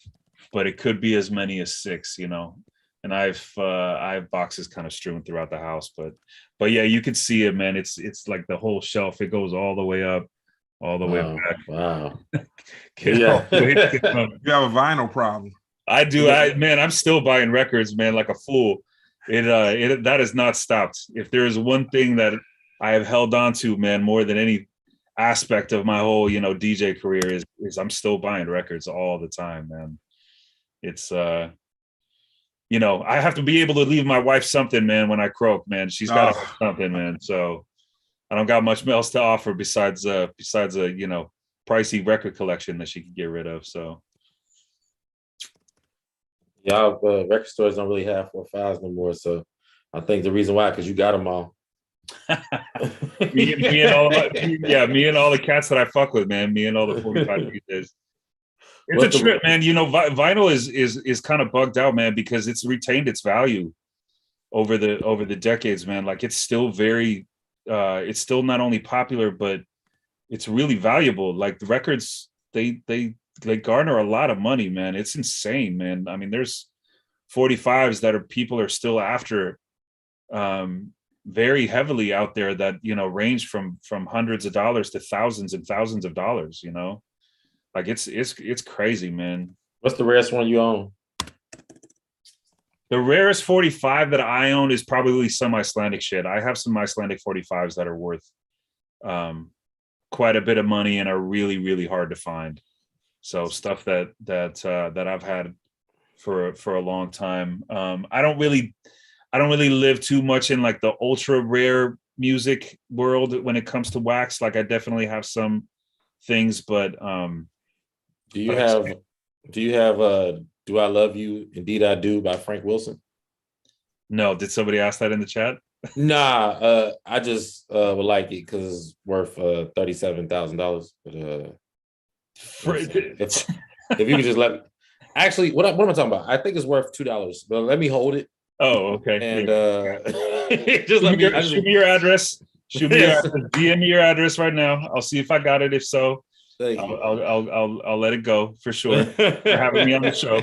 but it could be as many as 6, you know. And I have boxes kind of strewn throughout the house, but yeah, you could see it, man. It's like the whole shelf. It goes all the way up, all the way back. Wow. Yeah. You have a vinyl problem. I do. I'm still buying records, man, like a fool. It that has not stopped. If there is one thing that I have held on to, man, more than any aspect of my whole, you know, DJ career is I'm still buying records all the time, man. It's you know, I have to be able to leave my wife something, man, when I croak, man. She's got to have something, man. So I don't got much else to offer besides a, you know, pricey record collection that she can get rid of. So yeah, record stores don't really have 4-5s no more. So I think the reason why, because you got them all. me and all the cats that I fuck with, man. Me and all the 45 DJs. It's a trip, man. You know, vinyl is kind of bugged out, man, because it's retained its value over the decades, man. Like it's still very, it's still not only popular, but it's really valuable. Like the records, they garner a lot of money, man. It's insane, man. I mean, there's 45s that people are still after, very heavily out there that, you know, range from hundreds of dollars to thousands and thousands of dollars, you know. Like it's crazy, man. What's the rarest one you own? The rarest 45 that I own is probably some Icelandic shit. I have some Icelandic 45s that are worth quite a bit of money and are really, really hard to find. So stuff that I've had for a long time. I don't really live too much in like the ultra rare music world when it comes to wax. Like I definitely have some things, but do you have Do I Love You, Indeed I Do by Frank Wilson? No, did somebody ask that in the chat? Nah, I just would like it because it's worth $37,000. But if you could just let me, actually, what am I talking about? I think it's worth $2, but let me hold it. Oh, okay. And just shoot me your address. Shoot me your address. DM me your address right now. I'll see if I got it. If so, I'll let it go for sure. For having me on the show.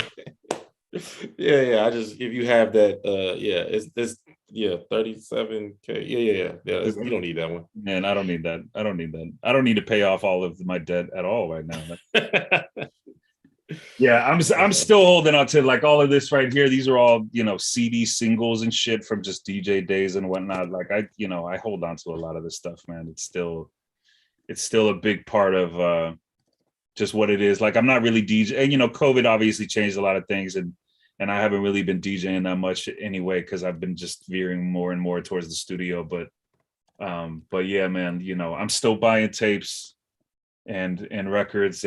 Yeah. I just, if you have that, it's 37K. Yeah. You don't need that one. Man, I don't need that. I don't need to pay off all of my debt at all right now. Yeah, I'm still holding on to like all of this right here. These are all, you know, CD singles and shit from just DJ days and whatnot. Like I hold on to a lot of this stuff, man. It's still a big part of just what it is. Like I'm not really DJ, and you know, COVID obviously changed a lot of things, and I haven't really been DJing that much anyway because I've been just veering more and more towards the studio. But yeah, man, you know, I'm still buying tapes and records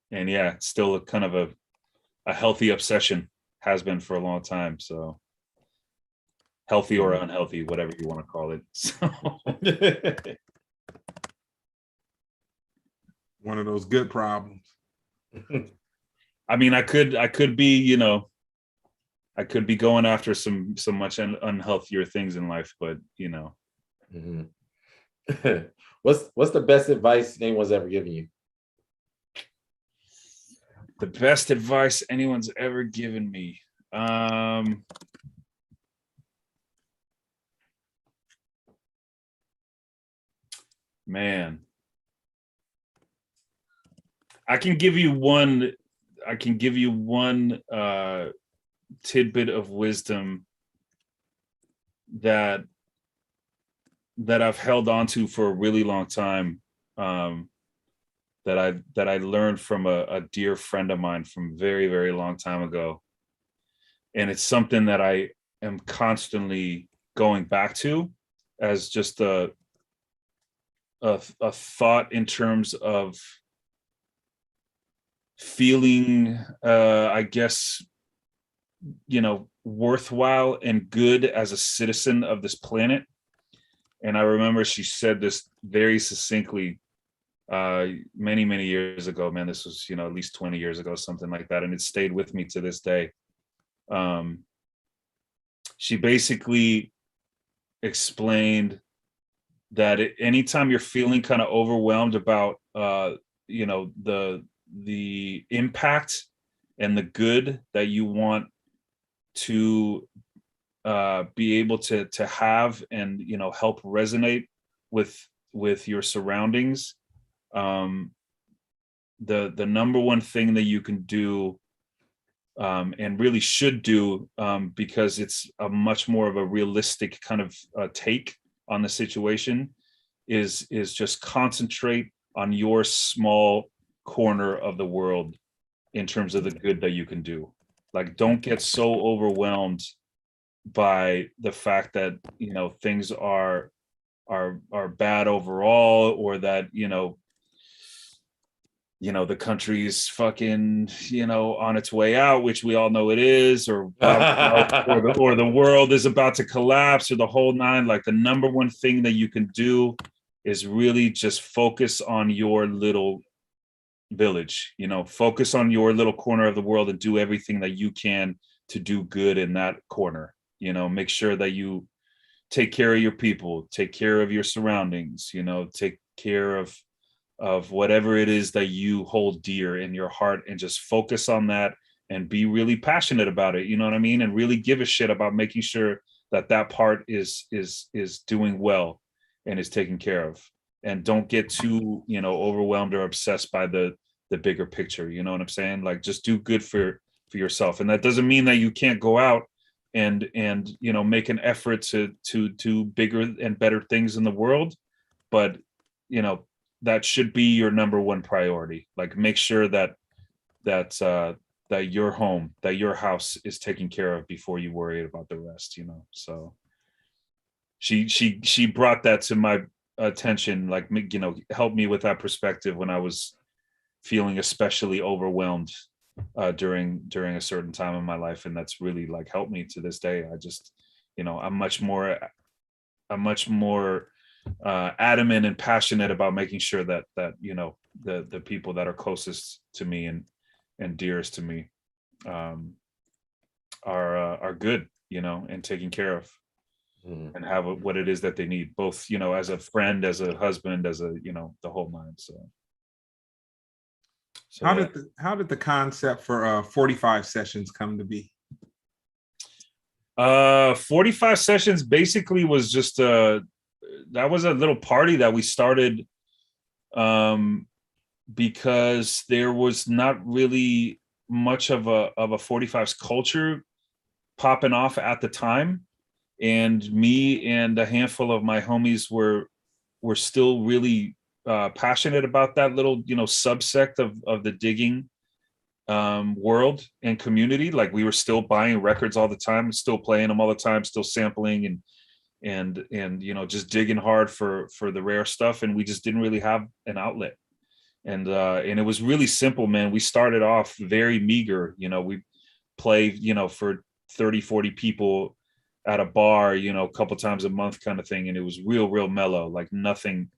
and yeah, it's still a kind of a healthy obsession, has been for a long time. So healthy or unhealthy, whatever you want to call it. So. One of those good problems. I mean, I could be, you know, I could be going after some much unhealthier things in life, but you know. Mm-hmm. What's the best advice anyone's ever given you? The best advice anyone's ever given me. Man, I can give you one tidbit of wisdom that I've held on to for a really long time. That I learned from a dear friend of mine from a very, very long time ago. And it's something that I am constantly going back to as just a thought in terms of feeling, I guess, you know, worthwhile and good as a citizen of this planet. And I remember she said this very succinctly many years ago, man. This was, you know, at least 20 years ago, something like that, and it stayed with me to this day. She basically explained that anytime you're feeling kind of overwhelmed about you know, the impact and the good that you want to be able to have and, you know, help resonate with your surroundings, the number one thing that you can do and really should do, because it's a much more of a realistic kind of take on the situation, is just concentrate on your small corner of the world in terms of the good that you can do. Like, don't get so overwhelmed by the fact that, you know, things are bad overall, or that, you know, the country's fucking, you know, on its way out, which we all know it is, or the world is about to collapse, or the whole nine. Like, the number one thing that you can do is really just focus on your little village, you know, focus on your little corner of the world and do everything that you can to do good in that corner. You know, make sure that you take care of your people, take care of your surroundings, you know, take care of whatever it is that you hold dear in your heart, and just focus on that and be really passionate about it. You know what I mean? And really give a shit about making sure that that part is doing well and is taken care of. And don't get too, you know, overwhelmed or obsessed by the bigger picture. You know what I'm saying? Like, just do good for yourself. And that doesn't mean that you can't go out and you know, make an effort to do bigger and better things in the world. But, you know, that should be your number one priority. Like, make sure that your home, that your house is taken care of before you worry about the rest, you know? So she brought that to my attention, like, you know, helped me with that perspective when I was feeling especially overwhelmed during a certain time in my life. And that's really, like, helped me to this day. I just, you know, I'm much more adamant and passionate about making sure that you know, the people that are closest to me and dearest to me are good, you know, and taken care of, and have what it is that they need, both, you know, as a friend, as a husband, as a, you know, the whole nine. So how did the concept for 45 sessions come to be? 45 sessions basically was just that was a little party that we started because there was not really much of a 45s culture popping off at the time, and me and a handful of my homies were still really passionate about that little, subsect of the digging world and community. Like, we were still buying records all the time, still playing them all the time, still sampling and just digging hard for the rare stuff, and we just didn't really have an outlet. And it was really simple, man. We started off very meager. We play, for 30, 40 people at a bar, a couple times a month kind of thing. And it was real mellow, like nothing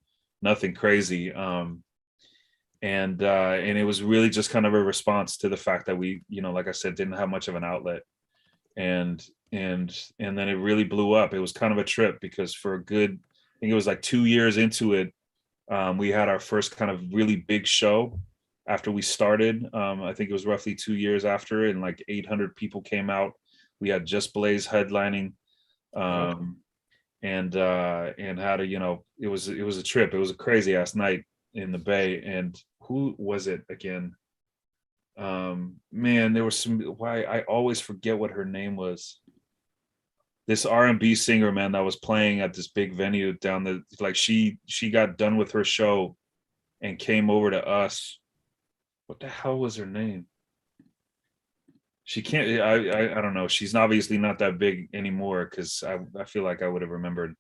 crazy. And it was really just kind of a response to the fact that we, like I said, didn't have much of an outlet. And then it really blew up. It was kind of a trip, because for a good, I think it was like 2 years into it, we had our first kind of really big show after we started. I think it was roughly 2 years after, and like 800 people came out. We had Just Blaze headlining, and had it was a trip. It was a crazy ass night in the Bay. And who was it again? Man, there was why I always forget what her name was. This R&B singer, man, that was playing at this big venue down she got done with her show and came over to us. What the hell was her name? She can't, I don't know. She's obviously not that big anymore, because I feel like I would have remembered.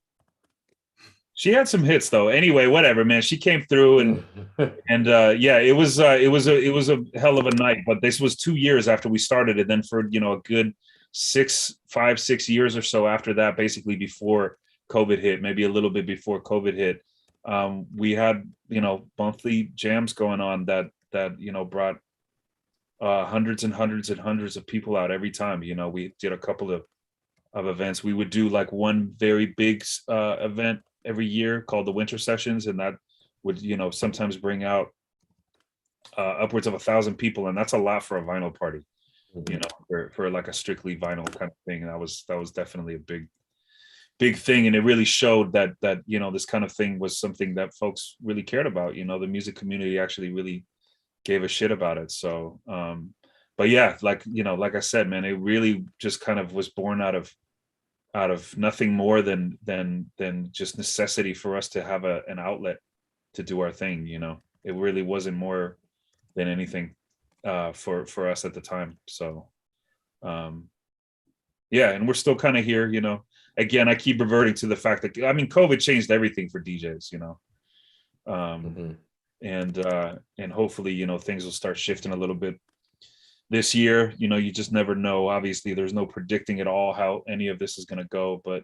She had some hits though. Anyway, whatever, man. She came through and it was a hell of a night. But this was 2 years after we started, and then for a good 5, 6 years or so after that, basically before COVID hit, maybe a little bit before COVID hit, we had monthly jams going on that brought hundreds and hundreds and hundreds of people out every time. We did a couple of events. We would do like one very big event every year called the Winter Sessions, and that would sometimes bring out upwards of 1,000 people, and that's a lot for a vinyl party. For like a strictly vinyl kind of thing. And that was definitely a big thing, and it really showed that this kind of thing was something that folks really cared about. The music community actually really gave a shit about it. So but yeah, like I said, man, it really just kind of was born out of nothing more than just necessity for us to have an outlet to do our thing. It really wasn't more than anything for us at the time. So and we're still kind of here. Again, I keep reverting to the fact that COVID changed everything for DJs. And hopefully things will start shifting a little bit this year. You just never know. Obviously, there's no predicting at all how any of this is going to go, but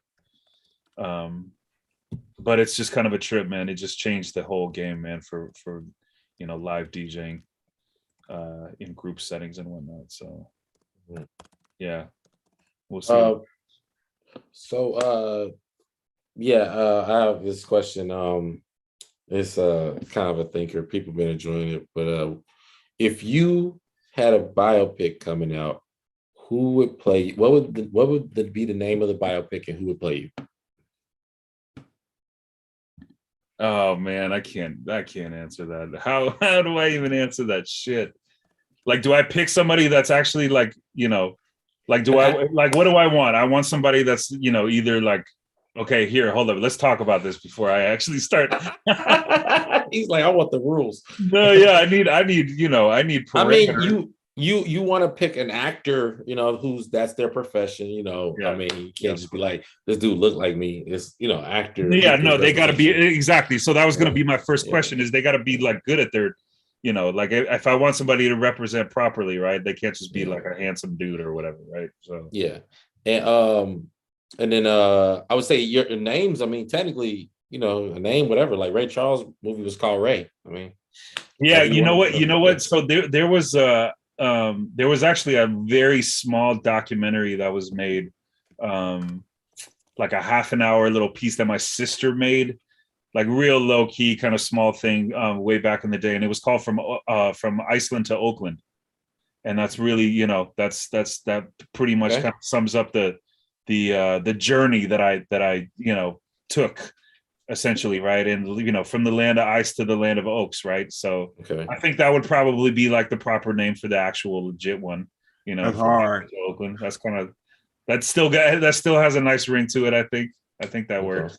it's just kind of a trip, man. It just changed the whole game, man, for live DJing in group settings and whatnot. So yeah, we'll see. I have this question. It's kind of a thinker. People have been enjoying it, but if you had a biopic coming out, who would play you? What would be the name of the biopic, and who would play you? Oh man, I can't answer that. How do I even answer that shit? Like, do I pick somebody that's actually like, like, do I, like, what do I want? I want somebody that's, either like, okay, here, hold up, let's talk about this before I actually start. He's like, I want the rules. No, yeah, I need parameters. I mean, you want to pick an actor, that's their profession, Yeah. I mean, you can't just be like, this dude look like me. It's, actor. Yeah, no, they got to be, exactly. So that was going to be my first question, is they got to be like good at their, like if I want somebody to represent properly, right, they can't just be like a handsome dude or whatever, right? So yeah. And then I would say your names, I mean, technically, a name, whatever, like Ray Charles' movie was called Ray. I mean, yeah, you know what? So there was actually a very small documentary that was made, like a half an hour little piece that my sister made, like real low key kind of small thing, way back in the day, and it was called From Iceland to Oakland, and that's really, that pretty much kind of sums up the journey that I took essentially, right? And you know, from the land of ice to the land of oaks, right? So Okay. I think that would probably be like the proper name for the actual legit one. You know, That's hard. Oakland. That's kind of that still has a nice ring to it. I think that works.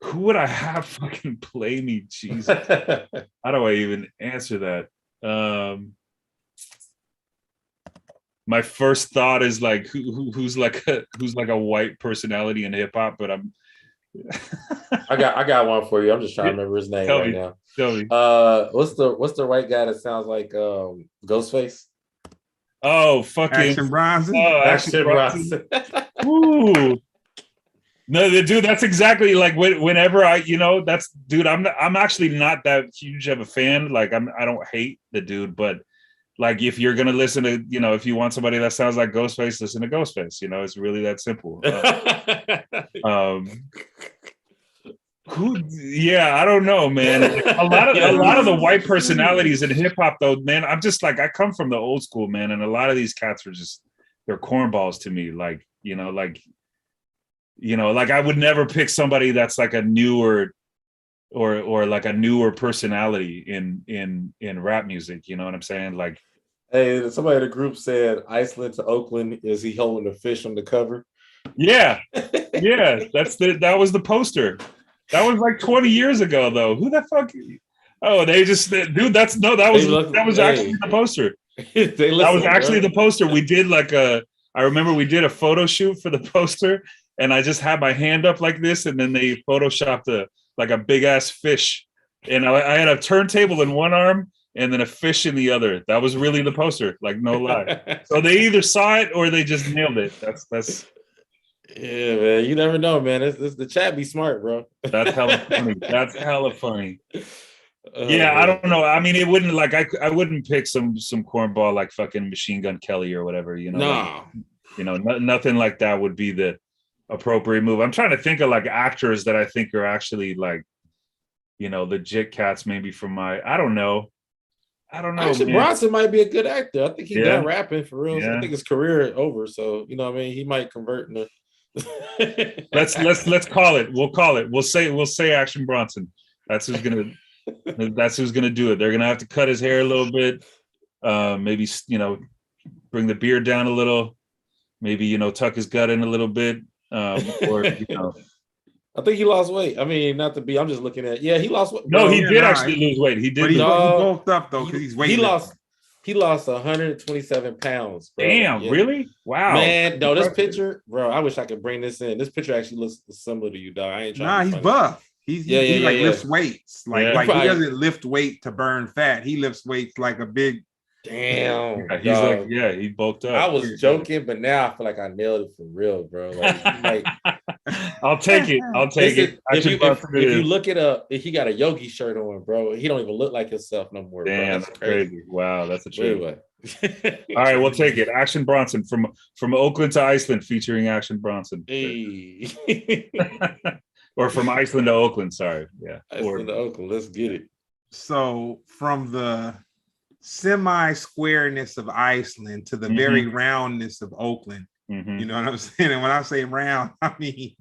Who would I have fucking play me? Jesus, how do I even answer that? My first thought is like who's like a white personality in hip hop, but I'm I got one for you. I'm just trying to remember his name right now. Tell me. What's the white guy that sounds like Ghostface? Oh, fucking Action Bronson. Oh, Action Bronson. Ooh. No, dude, that's exactly like whenever that's dude. I'm actually not that huge of a fan. Like I don't hate the dude, but like if you're gonna listen to, if you want somebody that sounds like Ghostface, listen to Ghostface. It's really that simple. I don't know, man. A lot of the white personalities in hip hop, though, man. I'm just like, I come from the old school, man, and a lot of these cats are just, they're cornballs to me. Like, like I would never pick somebody that's like a newer or like a newer personality in rap music. You know what I'm saying? Like, hey, somebody in the group said Iceland to Oakland. Is he holding a fish on the cover? Yeah, yeah. That was the poster. That was like 20 years ago, though. Who the fuck? Oh, they just, dude. That was actually the poster. That was actually the poster. We did I remember we did a photo shoot for the poster, and I just had my hand up like this, and then they photoshopped a big ass fish, and I had a turntable in one arm and then a fish in the other. That was really the poster, like no lie. So they either saw it or they just nailed it. That's. Yeah, man. You never know, man. It's the chat be smart, bro. That's hella funny. That's hella funny. Yeah, I don't know. I mean, it wouldn't I wouldn't pick some cornball like fucking Machine Gun Kelly or whatever. No. Nothing like that would be the appropriate move. I'm trying to think of like actors that I think are actually like, legit cats. Maybe from I don't know. Actually, Bronson might be a good actor. I think he's done rapping for real. Yeah. I think his career is over. So he might convert into. let's call it. We'll call it. We'll say Action Bronson. That's who's gonna do it. They're gonna have to cut his hair a little bit. Maybe bring the beard down a little. Maybe tuck his gut in a little bit. I think he lost weight. I mean, not to be. I'm just looking at. Yeah, he lost weight. No, he did actually lose weight. He did. But he bulked up though because he's weightless. He lost 127 pounds. Bro. Damn, yeah. Really? Wow. Man, no, this picture, bro. I wish I could bring this in. This picture actually looks similar to you, dog. I ain't trying. He's buff. He lifts weights. He doesn't lift weight to burn fat. He lifts weights like a big. Damn. Yeah, he bulked up. I was joking, but now I feel like I nailed it for real, bro. I'll take it. If you look it up, he got a yogi shirt on, bro. He don't even look like himself no more. Damn, bro. That's crazy. Wow, that's a trip. All right, we'll take it. Action Bronson from Oakland to Iceland, featuring Action Bronson. Hey. Or from Iceland to Oakland. Sorry, yeah. Iceland to Oakland. Let's get it. So from the semi-squareness of Iceland to the very roundness of Oakland. Mm-hmm. You know what I'm saying? And when I say round, I mean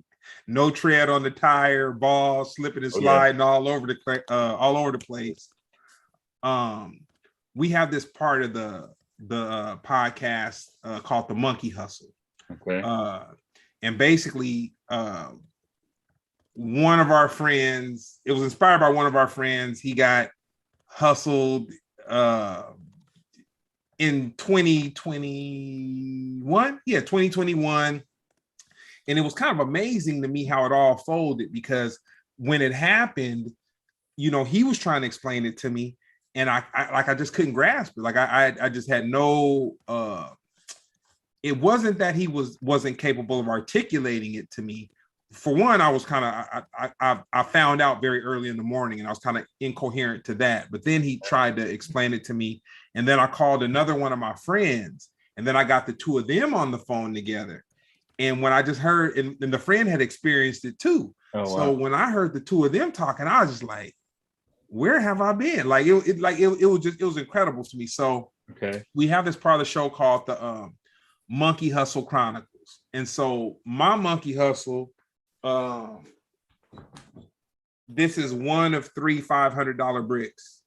no tread on the tire, ball slipping and sliding all over the place. We have this part of the podcast called the Monkey Hustle. Okay. And basically, one of our friends, it was inspired by one of our friends. He got hustled in 2021. Yeah, 2021. And it was kind of amazing to me how it all folded, because when it happened, he was trying to explain it to me, and I just couldn't grasp it. Like I just had no it wasn't that he wasn't capable of articulating it to me. For one, I was kind of I found out very early in the morning, and I was kind of incoherent to that. But then he tried to explain it to me, and then I called another one of my friends, and then I got the two of them on the phone together. And when I just heard, and the friend had experienced it too. Oh, wow. So when I heard the two of them talking, I was just like, "Where have I been?" Like it was incredible to me. So we have this part of the show called the Monkey Hustle Chronicles, and so my Monkey Hustle this is one of 3 $500 bricks.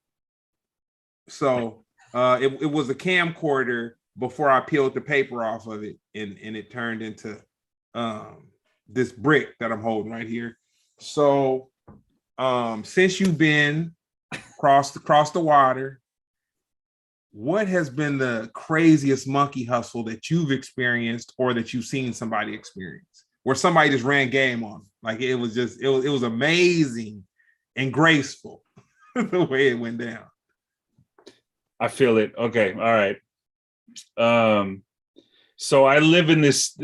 So it was a camcorder before I peeled the paper off of it, and it turned into this brick that I'm holding right here. So since you've been across the water, what has been the craziest monkey hustle that you've experienced or that you've seen somebody experience, where somebody just ran game on them? Like it was amazing and graceful the way it went down. I feel it. Okay. All right. So I live in this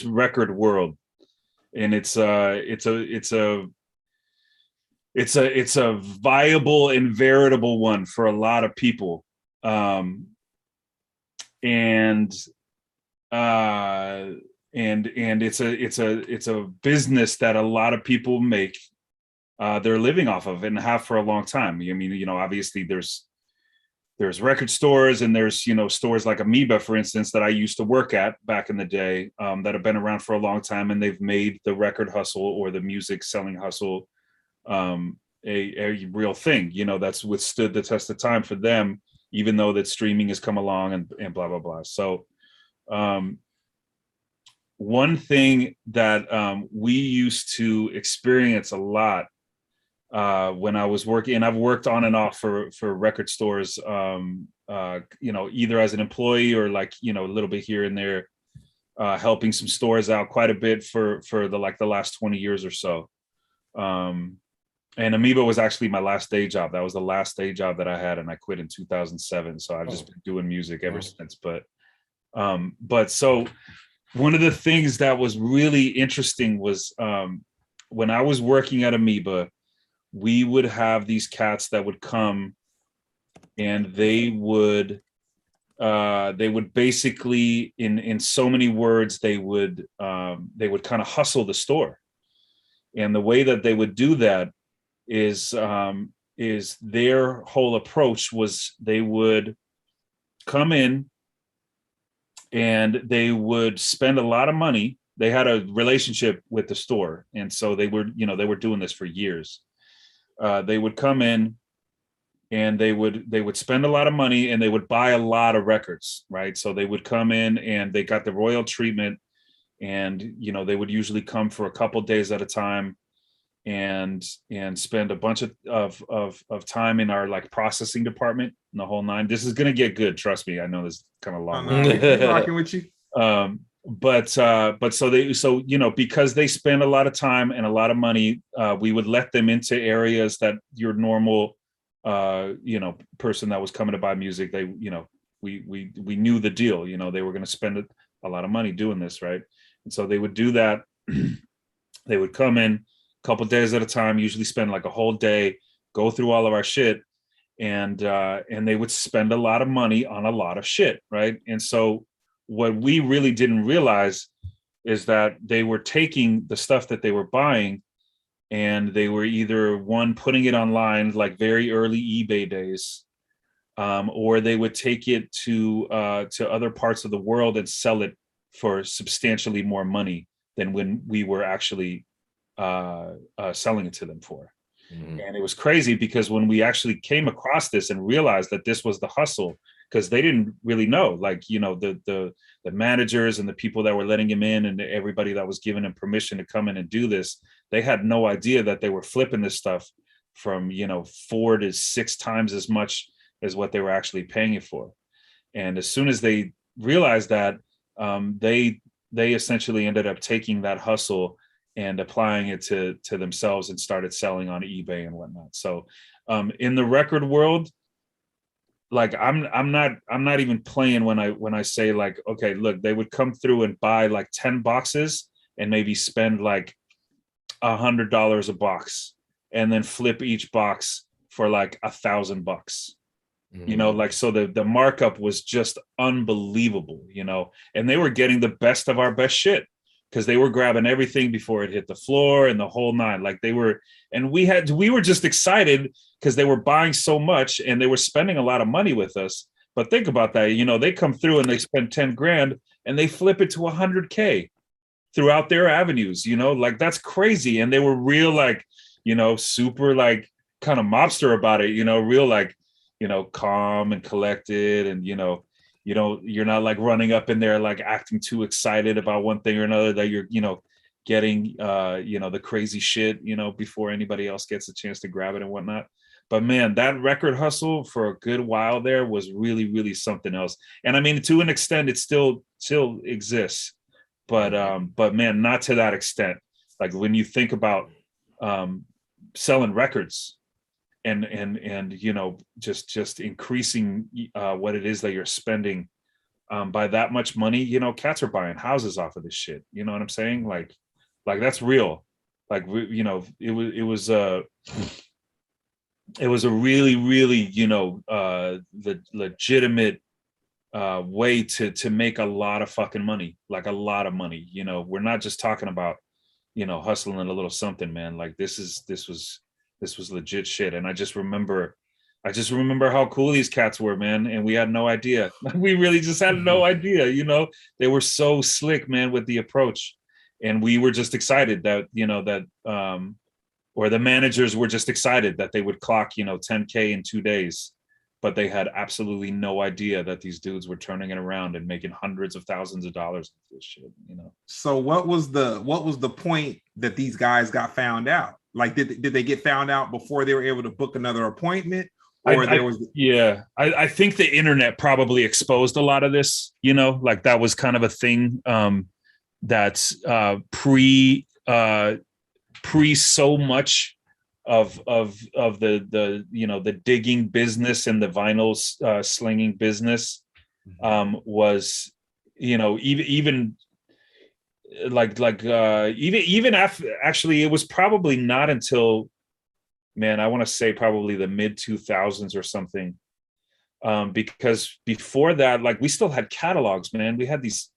record world, and it's a viable and veritable one for a lot of people. And it's a business that a lot of people make their living off of and have for a long time. I mean, obviously there's record stores, and there's, stores like Amoeba, for instance, that I used to work at back in the day, that have been around for a long time, and they've made the record hustle or the music selling hustle a real thing, that's withstood the test of time for them, even though that streaming has come along and blah, blah, blah. So one thing that we used to experience a lot when I was working, and I've worked on and off for record stores, either as an employee or a little bit here and there, helping some stores out quite a bit for the last 20 years or so. And Amoeba was actually my last day job. That was the last day job that I had, and I quit in 2007. So I've just been doing music ever since. But so one of the things that was really interesting was when I was working at Amoeba, we would have these cats that would come, and they would basically, in so many words, they would kind of hustle the store. And the way that they would do that is their whole approach was they would come in and they would spend a lot of money. They had a relationship with the store, and so they were doing this for years. They would come in and they would spend a lot of money, and they would buy a lot of records, right? So they would come in and they got the royal treatment, and they would usually come for a couple days at a time and spend a bunch of time in our processing department and the whole nine. This is gonna get good, trust me. I know this is kind of long. Rocking with you. But because they spend a lot of time and a lot of money, we would let them into areas that your normal person that was coming to buy music, we knew the deal. They were going to spend a lot of money doing this, right? And so they would do that. They would come in a couple days at a time, usually spend like a whole day, go through all of our shit, and they would spend a lot of money on a lot of shit, right? And so what we really didn't realize is that they were taking the stuff that they were buying, and they were either putting it online, like very early eBay days, or they would take it to other parts of the world and sell it for substantially more money than when we were actually selling it to them for. Mm-hmm. And it was crazy because when we actually came across this and realized that this was the hustle, because they didn't really know, the managers and the people that were letting him in and everybody that was giving him permission to come in and do this, they had no idea that they were flipping this stuff from 4 to 6 times as much as what they were actually paying it for. And as soon as they realized that, they essentially ended up taking that hustle and applying it to themselves and started selling on eBay and whatnot. So in the record world, I'm not even playing when I say okay, look, they would come through and buy 10 boxes and maybe spend $100 a box, and then flip each box for $1,000. Mm-hmm. So the markup was just unbelievable, and they were getting the best of our best shit, because they were grabbing everything before it hit the floor and the whole nine. We were just excited because they were buying so much and they were spending a lot of money with us. But think about that, they come through and they spend 10 grand and they flip it to 100K throughout their avenues, like that's crazy. And they were real, like, super like kind of mobster about it, real like, calm and collected. And, you're not like running up in there, like acting too excited about one thing or another, that you're, getting, the crazy shit, before anybody else gets a chance to grab it and whatnot. But man, that record hustle for a good while there was really, really something else. And I mean, to an extent, it still exists, but man, not to that extent. Like when you think about selling records and just increasing what it is that you're spending by that much money, cats are buying houses off of this shit. You know what I'm saying? Like that's real. Like, it was a really, really, the legitimate way to make a lot of fucking money, like a lot of money. We're not just talking about, hustling a little something, man. Like this was legit shit. And I just remember how cool these cats were, man. And we had no idea. We really just had no idea, they were so slick, man, with the approach. And we were just excited that, or the managers were just excited that they would clock, 10K in 2 days, but they had absolutely no idea that these dudes were turning it around and making hundreds of thousands of dollars with this shit, So what was the point that these guys got found out? Like, did they get found out before they were able to book another appointment? Or I think the internet probably exposed a lot of this, like that was kind of a thing that's pre so much of the the digging business and the vinyl slinging business was, even after, actually it was probably not until, man, I want to say probably the mid 2000s or something, because before that, like, we still had catalogs, man. We had these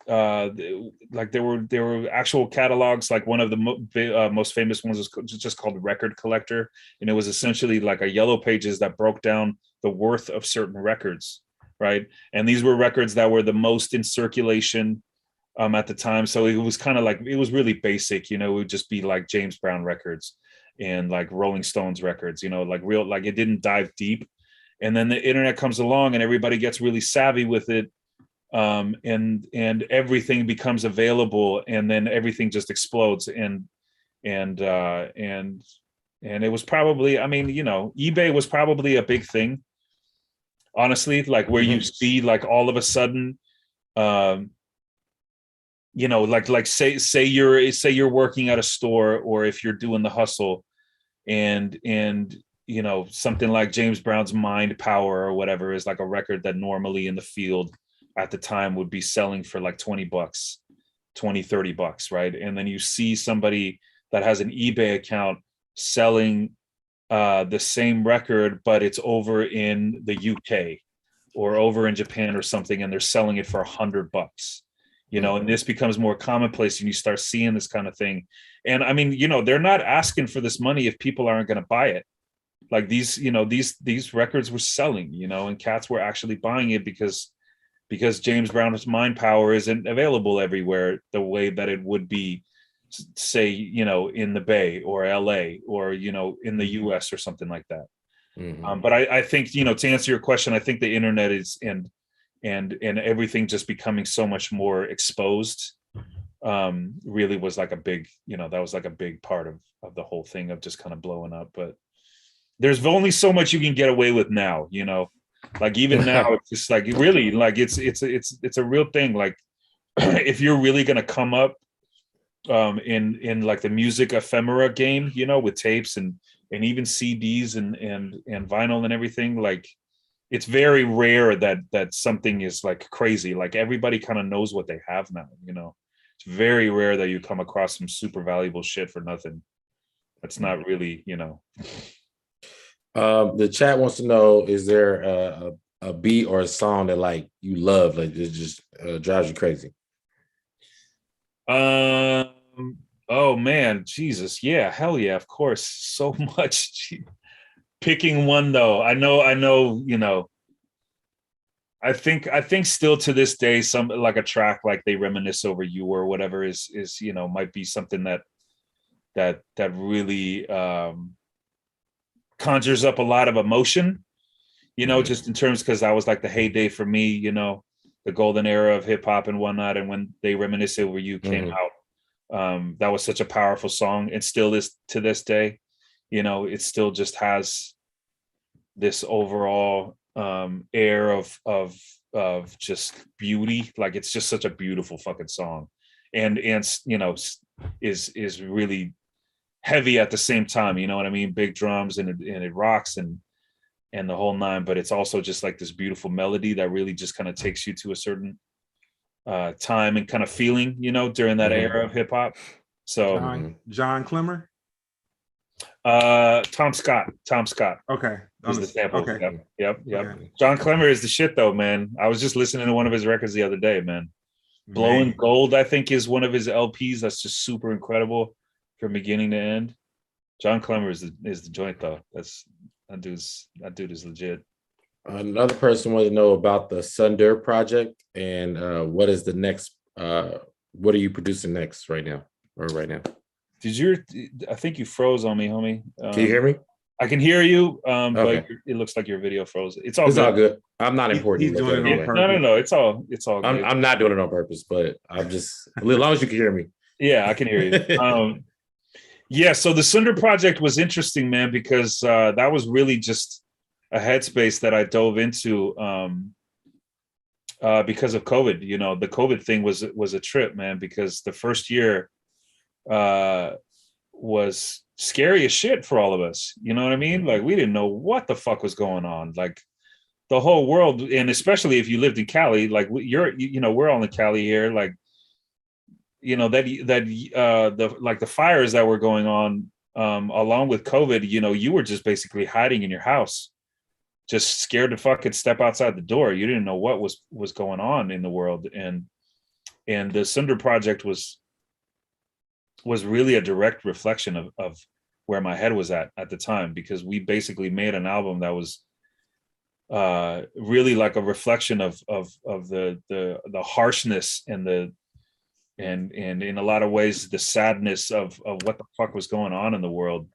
like there were actual catalogs. Like one of the most famous ones was just called Record Collector, and it was essentially like a yellow pages that broke down the worth of certain records, right? And these were records that were the most in circulation at the time. So it was kind of like, it was really basic, it would just be like James Brown records and like Rolling Stones records, like real, like it didn't dive deep. And then the internet comes along and everybody gets really savvy with it. And everything becomes available, and then everything just explodes. And it was probably, I mean, eBay was probably a big thing, honestly, like where you see like all of a sudden, like say you're working at a store, or if you're doing the hustle, and something like James Brown's Mind Power or whatever is like a record that normally in the field at the time would be selling for like $20, $30, right? And then you see somebody that has an eBay account selling the same record, but it's over in the UK or over in Japan or something, and they're selling it for $100, and this becomes more commonplace, and you start seeing this kind of thing. And I mean, they're not asking for this money if people aren't going to buy it. Like these records were selling, and cats were actually buying it because James Brown's Mind Power isn't available everywhere the way that it would be, say, in the Bay or LA or, in the US or something like that. But I think, to answer your question, I think the internet is and everything just becoming so much more exposed really was like a big, that was like a big part of the whole thing of just kind of blowing up. But there's only so much you can get away with now, like even now it's just like really like it's a real thing. Like if you're really going to come up in like the music ephemera game, with tapes and even CDs and vinyl and everything, like it's very rare that something is like crazy. Like everybody kind of knows what they have now, it's very rare that you come across some super valuable shit for nothing. That's not really, The chat wants to know, is there a beat or a song that like you love, like it just drives you crazy? Oh man, Jesus, yeah, hell yeah, of course, so much. Picking one though, I know, I think still to this day, some like a track like They Reminisce Over You or whatever is might be something that really conjures up a lot of emotion, just in terms, because that was like the heyday for me, the golden era of hip hop and whatnot. And when They Reminisce Over You came out, that was such a powerful song, and still is to this day. It still just has this overall air of just beauty. Like, it's just such a beautiful fucking song, and is really heavy at the same time. You know what I mean? Big drums, and it rocks and the whole nine. But it's also just like this beautiful melody that really just kind of takes you to a certain time and kind of feeling, during that era of hip hop. So John Clemmer. Tom Scott. Okay. Is the sample. Okay. Yep. Okay. John Clemmer is the shit though, man. I was just listening to one of his records the other day, man. Blowing Gold, I think, is one of his LPs that's just super incredible from beginning to end. John Clemmer is the joint though. That dude is legit. Another person wanted to know about the Sunder project and what is the next what are you producing next right now? I think you froze on me, homie. Can you hear me? I can hear you, Okay. but it looks like your video froze. It's all good. I'm not important. He's doing it on purpose. No. It's all good. I'm not doing it on purpose, but I'm just, as long as you can hear me. Yeah, I can hear you. Yeah, so the Sunder project was interesting, man, because that was really just a headspace that I dove into because of COVID. The COVID thing was a trip, man, because the first year was scary as shit for all of us. You know what I mean? Like, we didn't know what the fuck was going on. Like, the whole world, and especially if you lived in Cali, like we're all in Cali here, like, the fires that were going on along with COVID, you were just basically hiding in your house, just scared to fucking step outside the door. You didn't know what was going on in the world. And the Sunder project was really a direct reflection of where my head was at the time, because we basically made an album that was really like a reflection of the harshness and in a lot of ways the sadness of what the fuck was going on in the world.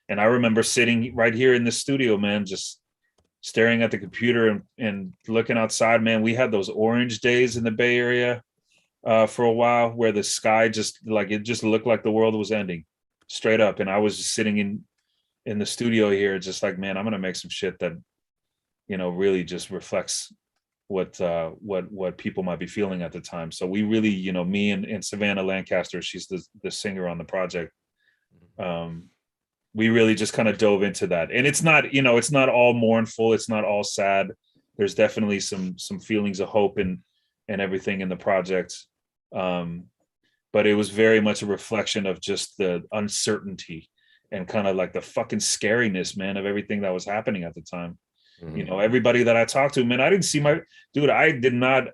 And I remember sitting right here in the studio, man, just staring at the computer and looking outside, man. We had those orange days in the Bay Area for a while, where the sky just looked like the world was ending, straight up. And I was just sitting in the studio here, just like, man, I'm gonna make some shit that really just reflects what people might be feeling at the time. So we really, me and Savannah Lancaster, she's the singer on the project, we really just kind of dove into that. And it's not, it's not all mournful, it's not all sad. There's definitely some feelings of hope and everything in the project. But it was very much a reflection of just the uncertainty and kind of like the fucking scariness, man, of everything that was happening at the time. Everybody that I talked to, man, I didn't see I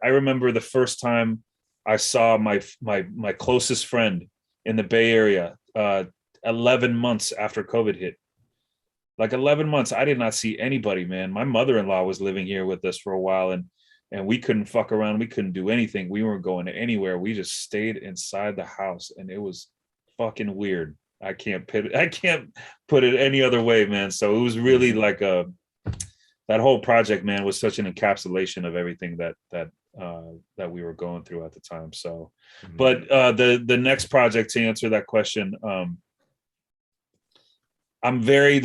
remember the first time I saw my closest friend in the Bay Area, 11 months after COVID hit. Like 11 months, I did not see anybody, man. My mother-in-law was living here with us for a while, and we couldn't fuck around. We couldn't do anything. We weren't going anywhere. We just stayed inside the house, and it was fucking weird. I can't put it any other way, man. So it was really like that whole project, man, was such an encapsulation of everything that we were going through at the time. So, but the next project, to answer that question, I'm very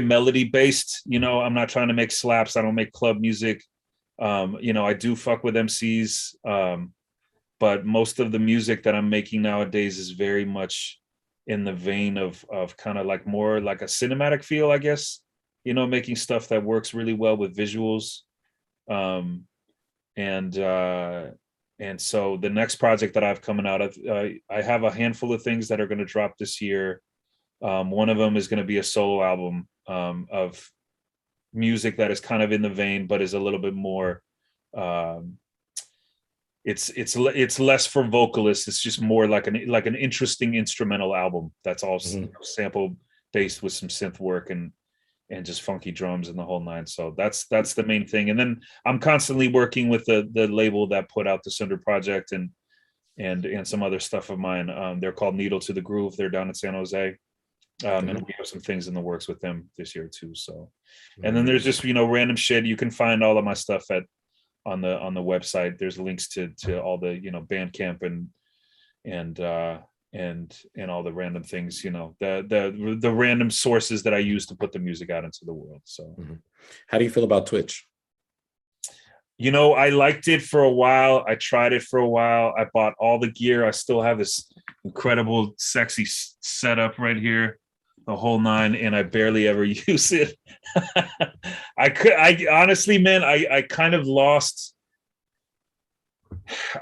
melody based. I'm not trying to make slaps. I don't make club music. I do fuck with MCs, but most of the music that I'm making nowadays is very much in the vein of kind of like more like a cinematic feel, I guess. Making stuff that works really well with visuals. And so the next project that I've coming out of, I have a handful of things that are going to drop this year. One of them is going to be a solo album of music that is kind of in the vein, but is a little bit more. It's less for vocalists. It's just more like an interesting instrumental album that's all sample based with some synth work and and just funky drums and the whole nine. So that's the main thing. And then I'm constantly working with the label that put out the Cinder Project and some other stuff of mine. They're called Needle to the Groove. They're down in San Jose. And we have some things in the works with them this year too. So, and then there's just, random shit. You can find all of my stuff on the website. There's links to all the, Bandcamp and all the random things, the random sources that I use to put the music out into the world. So how do you feel about Twitch? I liked it for a while. I tried it for a while. I bought all the gear. I still have this incredible, sexy setup right here, the whole nine, and I barely ever use it. I honestly, man, I kind of lost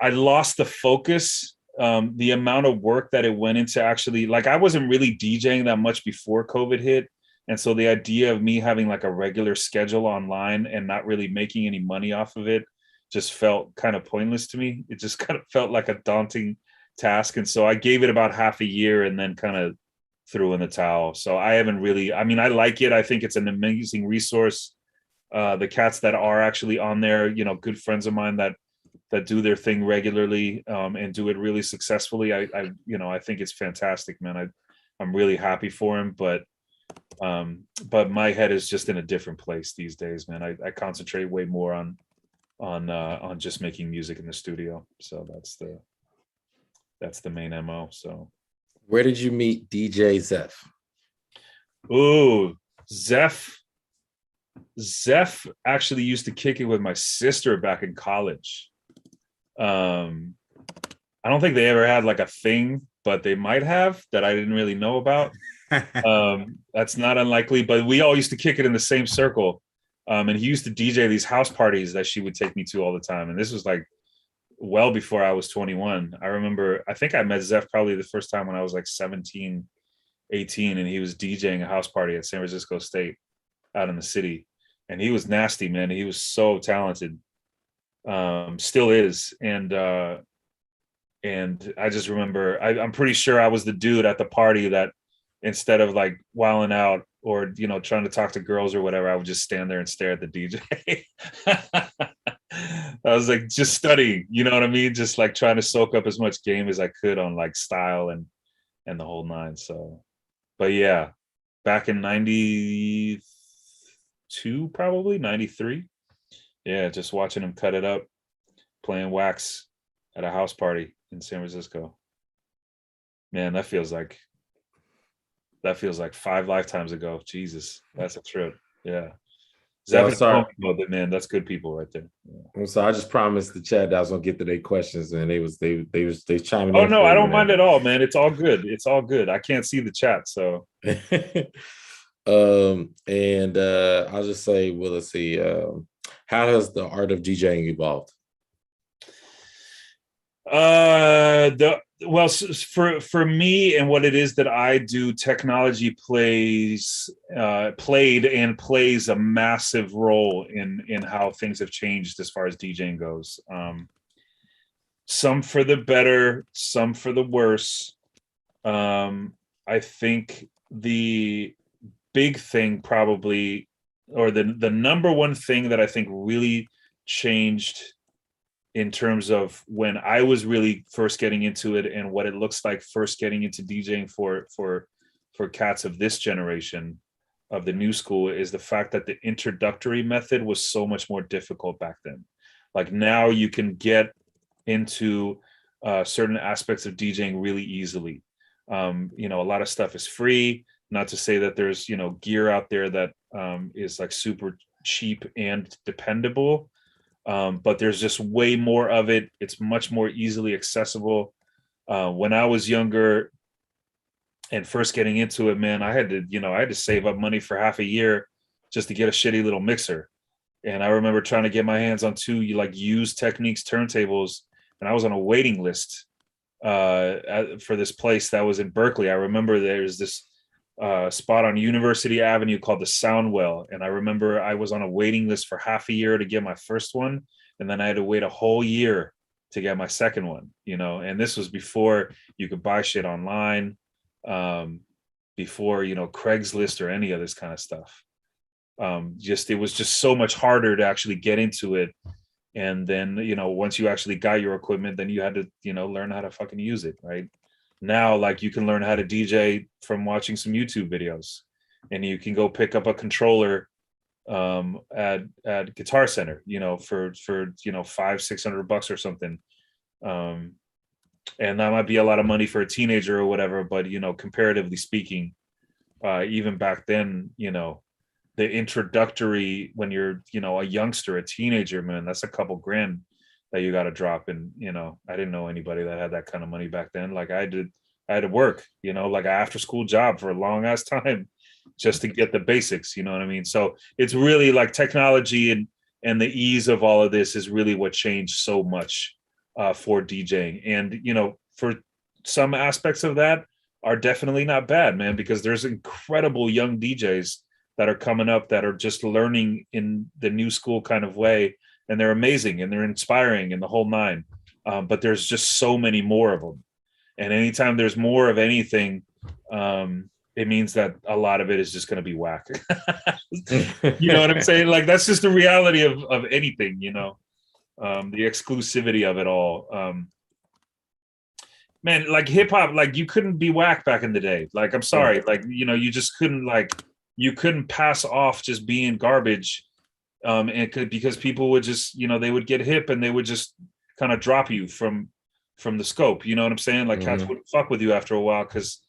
the focus. The amount of work that it went into actually, like, I wasn't really DJing that much before COVID hit. And so the idea of me having like a regular schedule online and not really making any money off of it just felt kind of pointless to me. It just kind of felt like a daunting task. And so I gave it about half a year and then kind of threw in the towel. So I haven't really, I like it. I think it's an amazing resource. The cats that are actually on there, good friends of mine that do their thing regularly and do it really successfully. I think it's fantastic, man. I'm really happy for him, but my head is just in a different place these days, man. I concentrate way more on just making music in the studio. So that's the main MO. So where did you meet DJ Zeph? Ooh, Zeph actually used to kick it with my sister back in college. I don't think they ever had like a thing, but they might have that I didn't really know about. That's not unlikely, but we all used to kick it in the same circle. And he used to DJ these house parties that she would take me to all the time. And this was like well before I was 21. I remember, I think I met Zeph probably the first time when I was like 17, 18, and he was DJing a house party at San Francisco State out in the city. And he was nasty, man. He was so talented. Still is. And I just remember, I'm pretty sure I was the dude at the party that instead of like wilding out or, trying to talk to girls or whatever, I would just stand there and stare at the DJ. I was like just studying, you know what I mean? Just like trying to soak up as much game as I could on like style and the whole nine. So, but yeah, back in 92, probably 93. Yeah, just watching him cut it up, playing wax at a house party in San Francisco. Man, that feels like 5 lifetimes ago. Jesus, that's a trip. Yeah. Sorry. Man, that's good people right there. Yeah. So I just promised the chat that I was gonna get to their questions, and they chiming in. Oh no, I don't mind at all, man. It's all good. It's all good. I can't see the chat, so. I'll just say, well, let's see. How has the art of DJing evolved? For me and what it is that I do, technology played and plays a massive role in how things have changed as far as DJing goes. Some for the better, some for the worse. I think the big thing probably, or the number one thing that I think really changed in terms of when I was really first getting into it and what it looks like first getting into DJing for cats of this generation, of the new school, is the fact that the introductory method was so much more difficult back then. Like now you can get into certain aspects of DJing really easily. A lot of stuff is free. Not to say that there's, gear out there that is like super cheap and dependable, but there's just way more of it. It's much more easily accessible. When I was younger and first getting into it, man, I had to save up money for half a year just to get a shitty little mixer. And I remember trying to get my hands on 2 like used Techniques turntables, and I was on a waiting list for this place that was in Berkeley. I remember there's this spot on University Avenue called the Soundwell, and I remember I was on a waiting list for half a year to get my first one, and then I had to wait a whole year to get my second one. And this was before you could buy shit online, before Craigslist or any of this kind of stuff. Just it was just so much harder to actually get into it. And then, you know, once you actually got your equipment, then you had to, you know, learn how to fucking use it, right? Now, like, you can learn how to DJ from watching some YouTube videos, and you can go pick up a controller at Guitar Center, you know, for you know, $500-600 or something. And that might be a lot of money for a teenager or whatever, but, you know, comparatively speaking, even back then, you know, the introductory, when you're, you know, a youngster, a teenager, man, that's a couple grand that you got to drop. And, you know, I didn't know anybody that had that kind of money back then. Like, I had to work, you know, like an after school job for a long ass time just to get the basics, you know what I mean? So it's really like technology and the ease of all of this is really what changed so much for DJing. And, you know, for some aspects of that are definitely not bad, man, because there's incredible young DJs that are coming up that are just learning in the new school kind of way. And they're amazing and they're inspiring and the whole nine. But there's just so many more of them. And anytime there's more of anything, it means that a lot of it is just going to be whack. You know what I'm saying? Like, that's just the reality of anything, you know, the exclusivity of it all. Man, like hip hop, like you couldn't be whack back in the day. Like, I'm sorry, like, you know, you just couldn't, like, you couldn't pass off just being garbage. Because people would just, you know, they would get hip and they would just kind of drop you from the scope. You know what I'm saying? Like, cats wouldn't fuck with you after a while because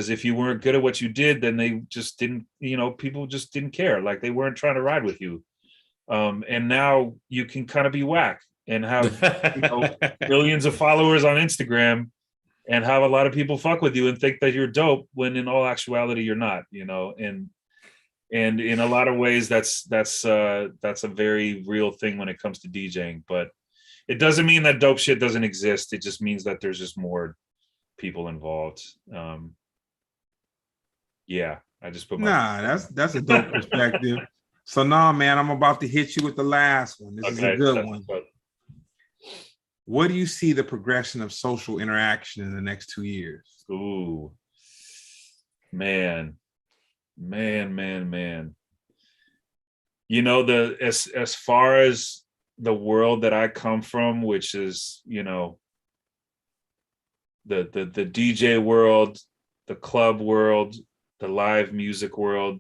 if you weren't good at what you did, then they just didn't, you know, people just didn't care. Like, they weren't trying to ride with you. And now you can kind of be whack and have, you know, millions of followers on Instagram and have a lot of people fuck with you and think that you're dope when in all actuality you're not, you know. And in a lot of ways that's a very real thing when it comes to DJing. But it doesn't mean that dope shit doesn't exist. It just means that there's just more people involved. Yeah, I just put my that's a dope perspective. So now, man, I'm about to hit you with the last one. This is a good one. What do you see the progression of social interaction in the next 2 years? Ooh, man. You know, as far as the world that I come from, which is, you know, the DJ world, the club world, the live music world,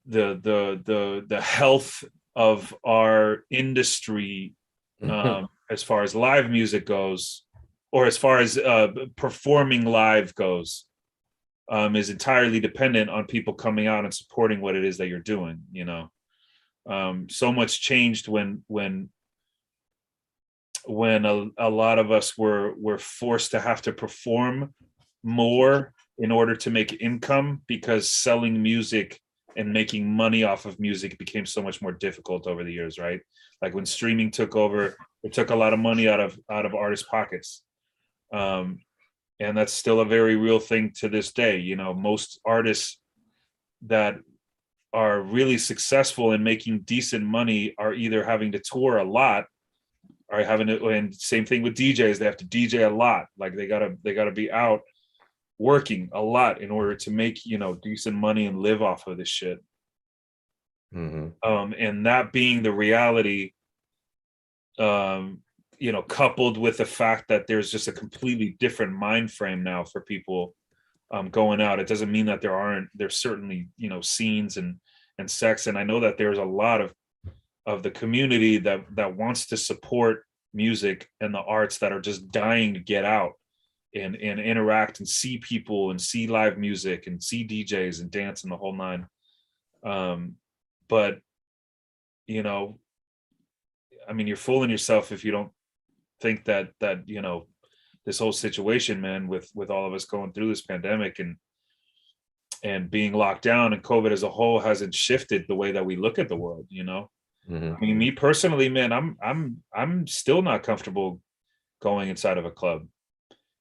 the health of our industry, as far as live music goes, or as far as performing live goes, is entirely dependent on people coming out and supporting what it is that you're doing. You know, so much changed when a lot of us were forced to have to perform more in order to make income, because selling music and making money off of music became so much more difficult over the years, right? Like, when streaming took over, it took a lot of money out of artists' pockets. And that's still a very real thing to this day. You know, most artists that are really successful in making decent money are either having to tour a lot or having to, and same thing with DJs, they have to DJ a lot. Like, they gotta be out working a lot in order to make, you know, decent money and live off of this shit. And that being the reality, you know, coupled with the fact that there's just a completely different mind frame now for people going out. It doesn't mean that there's certainly, you know, scenes and sex. And I know that there's a lot of the community that wants to support music and the arts that are just dying to get out and interact and see people and see live music and see DJs and dance and the whole nine. But, you know, I mean, you're fooling yourself if you don't think that you know, this whole situation, man, with all of us going through this pandemic and being locked down and COVID as a whole hasn't shifted the way that we look at the world, you know. I mean, me personally, man, I'm still not comfortable going inside of a club.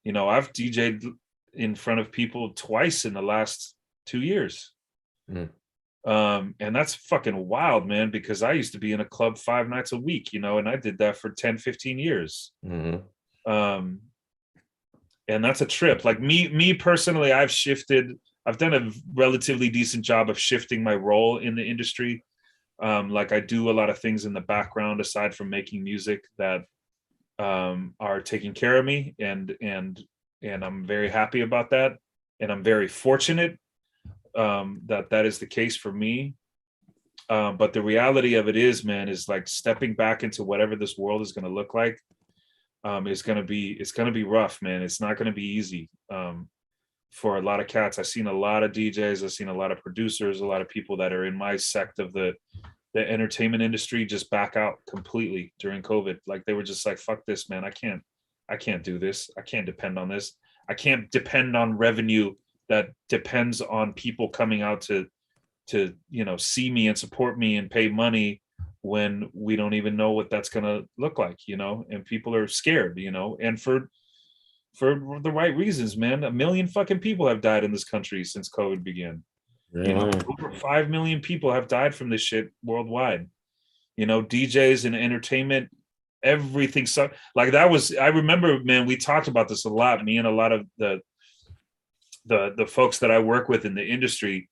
You know, I've DJ'd in front of people twice in the last 2 years. And that's fucking wild, man, because I used to be in a club 5 nights a week, you know, and I did that for 10-15 years. And that's a trip. Like, me personally, I've shifted I've done a relatively decent job of shifting my role in the industry. Like I do a lot of things in the background aside from making music that are taking care of me, and I'm very happy about that, and I'm very fortunate that is the case for me. But the reality of it is, man, is like stepping back into whatever this world is going to look like. It's going to be rough, man. It's not going to be easy for a lot of cats. I've seen a lot of DJs. I've seen a lot of producers, a lot of people that are in my sect of the entertainment industry just back out completely during COVID. Like they were just like, fuck this, man. I can't do this. I can't depend on this. I can't depend on revenue that depends on people coming out to see me and support me and pay money when we don't even know what that's going to look like, and people are scared, and for the right reasons, man. 1 million fucking people have died in this country since COVID began. Over 5 million people have died from this shit worldwide. DJs and entertainment, everything. So like I remember, man, we talked about this a lot, me and a lot of the folks that I work with in the industry.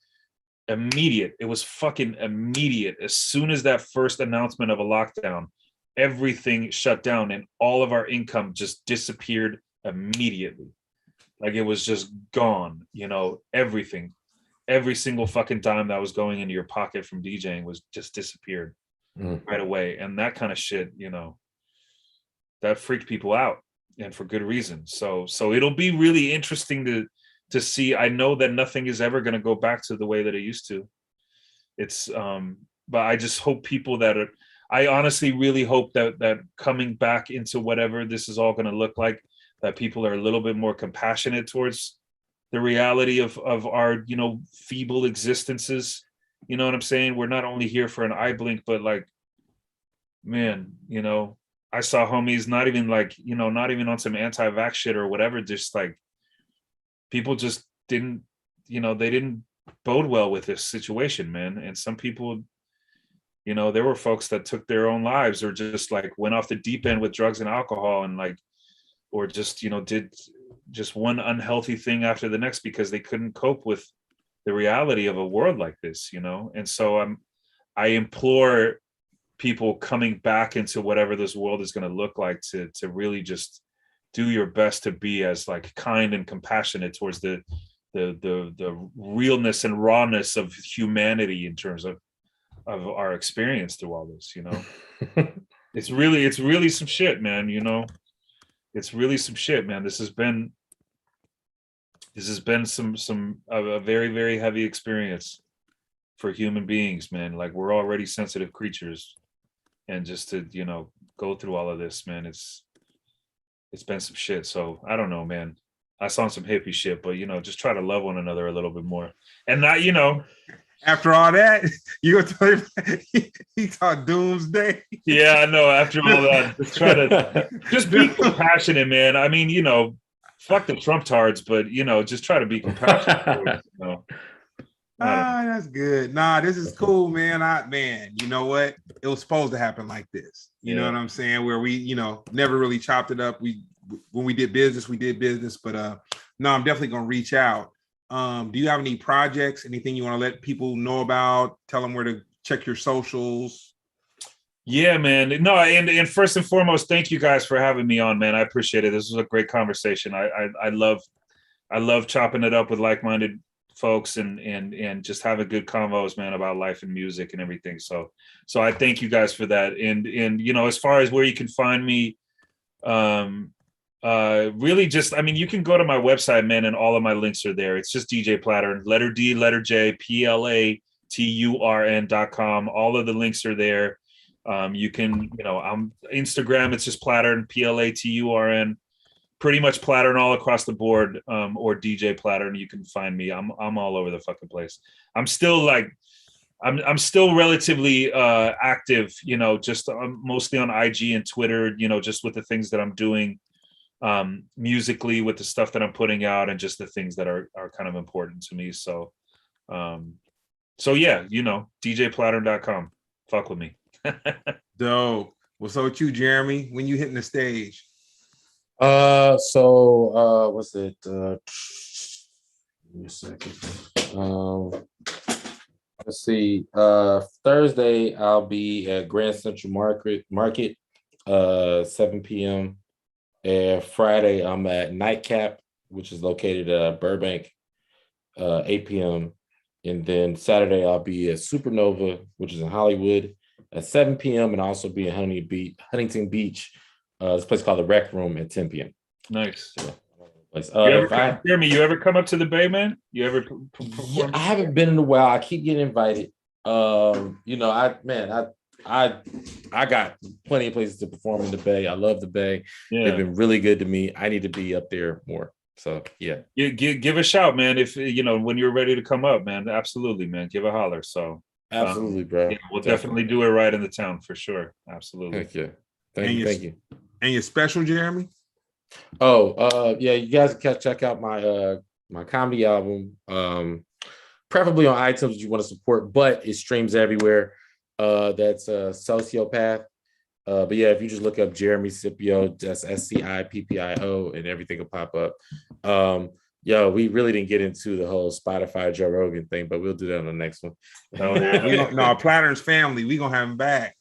It was fucking immediate. As soon as that first announcement of a lockdown, everything shut down and all of our income just disappeared immediately. Like it was just gone, everything. Every single fucking dime that was going into your pocket from DJing was just disappeared right away. And that kind of shit, that freaked people out, and for good reason. So it'll be really interesting to see. I know that nothing is ever going to go back to the way that it used to. It's but I just hope people I honestly really hope that coming back into whatever this is all going to look like, that people are a little bit more compassionate towards the reality of our, feeble existences. You know what I'm saying? We're not only here for an eye blink, but like, man, I saw homies not even on some anti-vax shit or whatever, just like people just didn't, they didn't bode well with this situation, man. And some people, there were folks that took their own lives or just like went off the deep end with drugs and alcohol and like, or just, did just one unhealthy thing after the next because they couldn't cope with the reality of a world like this, And so I implore people coming back into whatever this world is going to look like to really just do your best to be as like kind and compassionate towards the realness and rawness of humanity in terms of our experience through all this, It's really some shit, man, It's really some shit, man. This has been a very, very heavy experience for human beings, man. Like we're already sensitive creatures, and just to go through all of this, man, it's been some shit. So I don't know, man. I saw some hippie shit, but just try to love one another a little bit more, and not After all that, you gonna tell him he talked doomsday? Yeah, I know. After all that, just try to just be compassionate, man. I mean, fuck the Trump tards, but just try to be compassionate. That's good. Nah, this is cool, man. You know what? It was supposed to happen like this. You know what I'm saying? Where we, never really chopped it up. When we did business, but no, I'm definitely gonna reach out. Do you have any projects, anything you want to let people know about? Tell them where to check your socials. Yeah, man. No, and first and foremost, thank you guys for having me on, man. I appreciate it. This was a great conversation. I love chopping it up with like-minded folks and just having good convos, man, about life and music and everything. So I thank you guys for that. And as far as where you can find me, really just, you can go to my website, man, and all of my links are there. It's just DJ Platurn, letter D, letter J, PLATURN.com. All of the links are there. You can, I'm Instagram, it's just Platurn, PLATURN, pretty much Platurn all across the board, or DJ Platurn. You can find me. I'm all over the fucking place. I'm still relatively active, just mostly on IG and Twitter, just with the things that I'm doing musically, with the stuff that I'm putting out, and just the things that are kind of important to me. So yeah, DJPlaturn.com. Fuck with me. Dope. Well, so with you, Jeremy, when you hitting the stage? What's it? a second. Let's see. Thursday I'll be at Grand Central Market, 7 p.m. And Friday I'm at Nightcap, which is located at Burbank, 8 p.m. And then Saturday I'll be at Supernova, which is in Hollywood, at 7 p.m. and also be in Huntington Beach, this place called the Rec Room at 10 p.m. Nice. Yeah. Jeremy, you ever come up to the Bay, man? You ever Yeah, I haven't been in a while. I keep getting invited. I got plenty of places to perform in the Bay. I love the Bay. Yeah. They've been really good to me. I need to be up there more. So yeah. Give a shout, man. If when you're ready to come up, man. Absolutely, man. Give a holler. So absolutely, bro. Yeah, we'll definitely do it right in the town for sure. Absolutely. Heck yeah. Thank you. And your special, Jeremy? Yeah, you guys can check out my my comedy album, preferably on iTunes if you want to support, but it streams everywhere. That's Sociopath. But yeah, if you just look up Jeremy Scipio, that's SCIPPIO, and everything will pop up. We really didn't get into the whole Spotify Joe Rogan thing, but we'll do that on the next one. Plattern's family, we gonna have him back.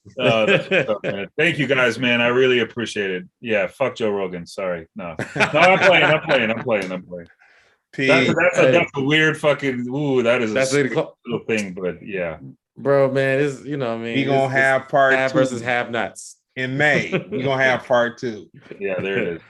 Thank you guys, man. I really appreciate it. Yeah, fuck Joe Rogan. Sorry, no, I'm playing. That's a weird fucking. Ooh, that's a little thing, but yeah, bro, man, it's we gonna have part have versus have nots in May. We gonna have part 2. Yeah, there it is.